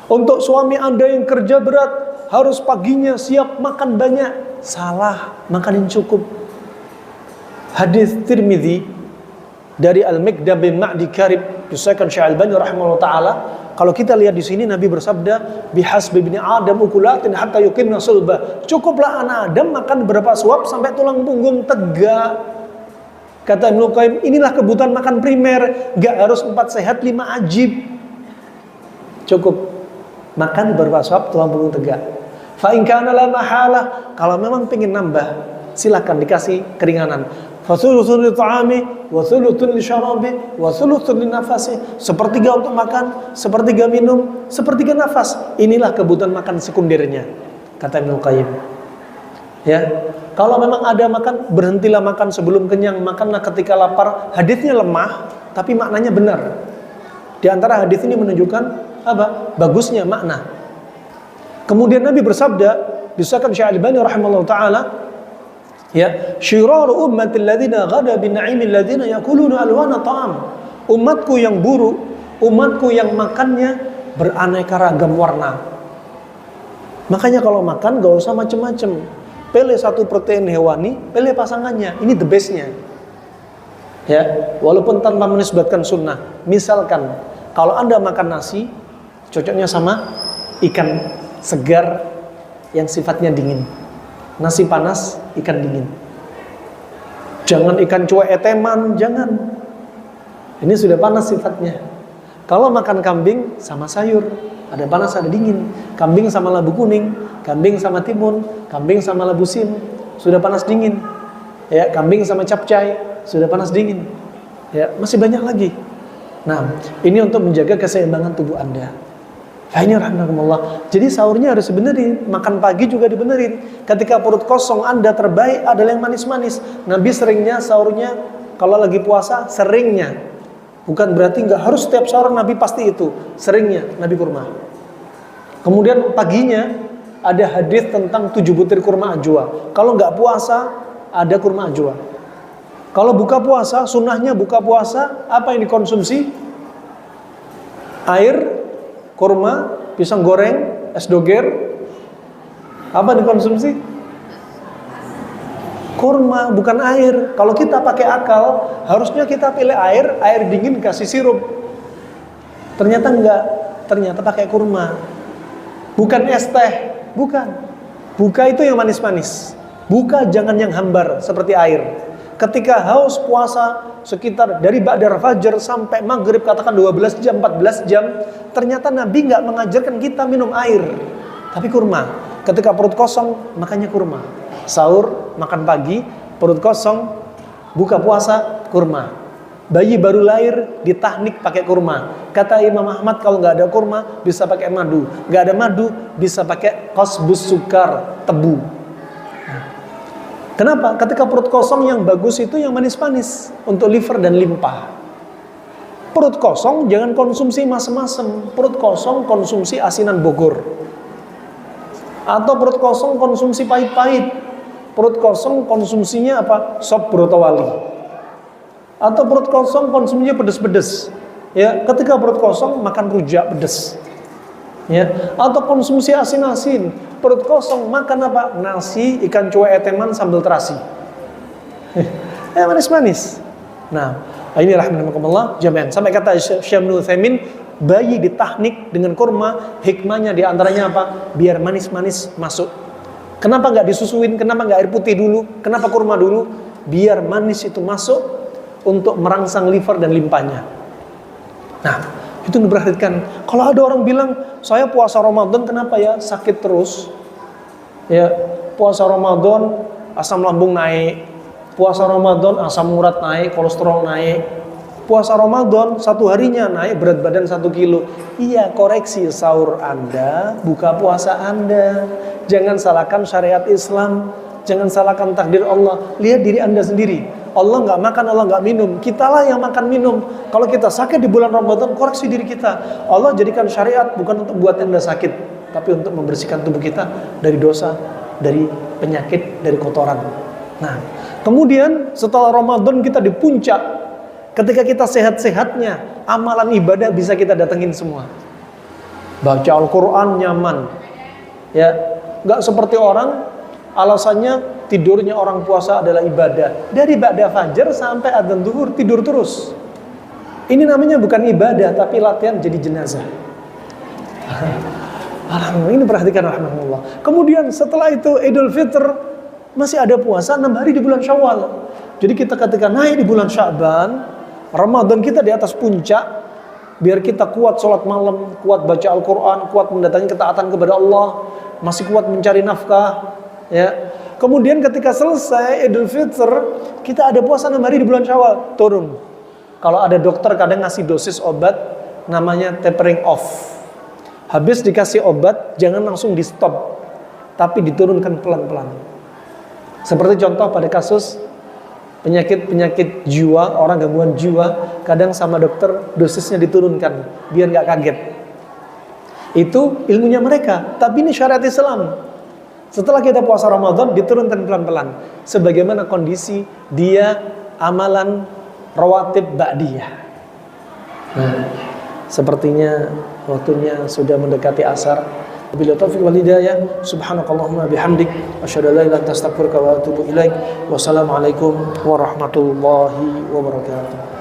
Untuk suami Anda yang kerja berat harus paginya siap makan banyak. Salah. Makan yang cukup. Hadis Tirmidzi dari Al-Miqdam bin Ma'di Karib, disahkan Syekh Albani rahimahullah taala. Kalau kita lihat di sini Nabi bersabda, "Bihasbi ibni Adam ukulatin hatta yuqimna sulbah." Cukuplah anak Adam makan berapa suap sampai tulang punggung tegak. Kata Ibnu Qayyim, inilah kebutuhan makan primer, enggak harus 4 sehat 5 ajib. Cukup makan berapa suap tulang punggung tegak. Fa in kana la mahalah, kalau memang pengen nambah, silakan dikasih keringanan. Fathuluthun li ta'ami wa thuluthun li syarabi wa thuluthun li nafasi. Sepertiga untuk makan, sepertiga minum, sepertiga nafas. Inilah kebutuhan makan sekundernya, kata Ibnu Qayyim. Ya, kalau memang ada makan, berhentilah makan sebelum kenyang, makanlah ketika lapar. Hadisnya lemah, tapi maknanya benar. Di antara hadis ini menunjukkan apa? Bagusnya makna. Kemudian Nabi bersabda, disahkan Syekh Albani rahimahullah taala, ya, syiraru ummatil ladzina ghada bin na'imil ladzina yakuluna alwana ta'am. Umatku yang buruk, umatku yang makannya beraneka ragam warna. Makanya kalau makan gak usah macem-macem. Pilih satu protein hewani, pilih pasangannya. Ini the bestnya. Ya, walaupun tanpa menisbatkan sunnah. Misalkan kalau Anda makan nasi, cocoknya sama ikan segar yang sifatnya dingin. Nasi panas, ikan dingin. Jangan ikan cuek eteman, jangan. Ini sudah panas sifatnya. Kalau makan kambing sama sayur, ada panas ada dingin. Kambing sama labu kuning, kambing sama timun, kambing sama labu sim, sudah panas dingin. Ya, kambing sama capcay, sudah panas dingin. Ya, masih banyak lagi. Nah, ini untuk menjaga keseimbangan tubuh Anda. Ini rahmatullah. Jadi sahurnya harus dibenerin, makan pagi juga dibenerin. Ketika perut kosong Anda terbaik adalah yang manis-manis. Nabi seringnya sahurnya kalau lagi puasa seringnya, bukan berarti nggak harus setiap sahur Nabi pasti itu. Seringnya Nabi kurma. Kemudian paginya ada hadis tentang 7 butir kurma ajwa. Kalau nggak puasa, ada kurma ajwa. Kalau buka puasa, sunnahnya buka puasa, apa yang dikonsumsi? Air, kurma, pisang goreng, es doger. Apa dikonsumsi? Kurma, bukan air. Kalau kita pakai akal, harusnya kita pilih air dingin kasih sirup. Ternyata enggak, ternyata pakai kurma. Bukan es teh, bukan. Buka itu yang manis-manis. Buka jangan yang hambar seperti air. Ketika haus puasa sekitar dari ba'dar fajar sampai maghrib, katakan 12 jam, 14 jam, ternyata Nabi enggak mengajarkan kita minum air, tapi kurma. Ketika perut kosong, makannya kurma. Sahur, makan pagi, perut kosong, buka puasa, kurma. Bayi baru lahir ditahnik pakai kurma. Kata Imam Ahmad, kalau nggak ada kurma bisa pakai madu, nggak ada madu bisa pakai qasbus sukar, tebu. Kenapa? Ketika perut kosong yang bagus itu yang manis-manis untuk liver dan limpa. Perut kosong jangan konsumsi masem-masem. Perut kosong konsumsi asinan Bogor. Atau perut kosong konsumsi pahit-pahit. Perut kosong konsumsinya apa? Sop brotowali. Atau perut kosong konsumsinya pedes-pedes. Ya, ketika perut kosong makan rujak pedes. Ya, atau konsumsi asin-asin. Perut kosong makan apa? Nasi, ikan cuek eteman, sambal terasi. Ya, manis-manis. Nah, ini rahimahumullah jami'an. Sampai kata Syekh Ibnu Utsaimin, bayi ditahnik dengan kurma, hikmahnya diantaranya apa? Biar manis-manis masuk. Kenapa nggak disusuin? Kenapa nggak air putih dulu? Kenapa kurma dulu? Biar manis itu masuk untuk merangsang liver dan limpanya. Nah, itu diperhatikan. Kalau ada orang bilang, saya puasa Ramadan kenapa ya sakit terus? Ya, puasa Ramadan asam lambung naik, puasa Ramadan asam urat naik, kolesterol naik. Puasa Ramadan satu harinya naik berat badan 1 kilo. Iya, koreksi sahur Anda, buka puasa Anda. Jangan salahkan syariat Islam, jangan salahkan takdir Allah. Lihat diri Anda sendiri. Allah nggak makan, Allah nggak minum. Kitalah yang makan minum. Kalau kita sakit di bulan Ramadan, koreksi diri kita. Allah jadikan syariat bukan untuk buat Anda sakit, tapi untuk membersihkan tubuh kita dari dosa, dari penyakit, dari kotoran. Nah, kemudian setelah Ramadan kita di puncak, ketika kita sehat-sehatnya, amalan ibadah bisa kita datengin semua. Baca Al-Quran nyaman, ya, nggak seperti orang alasannya tidurnya orang puasa adalah ibadah. Dari ba'da fajar sampai adzan zuhur tidur terus. Ini namanya bukan ibadah, tapi latihan jadi jenazah. Alhamdulillah, ini perhatikan rahmatullah. Kemudian setelah itu Idul Fitr, masih ada puasa 6 hari di bulan Syawal. Jadi kita ketika naik di bulan Sya'ban, Ramadan kita di atas puncak, biar kita kuat sholat malam, kuat baca Al-Quran, kuat mendatangi ketaatan kepada Allah, masih kuat mencari nafkah, ya. Kemudian ketika selesai Idul Fitr, kita ada puasa 6 hari di bulan Syawal, turun. Kalau ada dokter kadang ngasih dosis obat, namanya tapering off. Habis dikasih obat, jangan langsung di stop, tapi diturunkan pelan-pelan. Seperti contoh pada kasus penyakit jiwa, orang gangguan jiwa, kadang sama dokter dosisnya diturunkan, biar nggak kaget. Itu ilmunya mereka, tapi ini syariat Islam. Setelah kita puasa Ramadan, diturunkan pelan-pelan. Sebagaimana kondisi dia amalan rawatib ba'diyah. Nah, sepertinya waktunya sudah mendekati asar. Wabillahi taufiq wal hidayah. Subhanakallahumma bihamdik, asyhadu an la ilaha illa anta astaghfiruka wa atubu ilaik. Wassalamualaikum warahmatullahi wabarakatuh.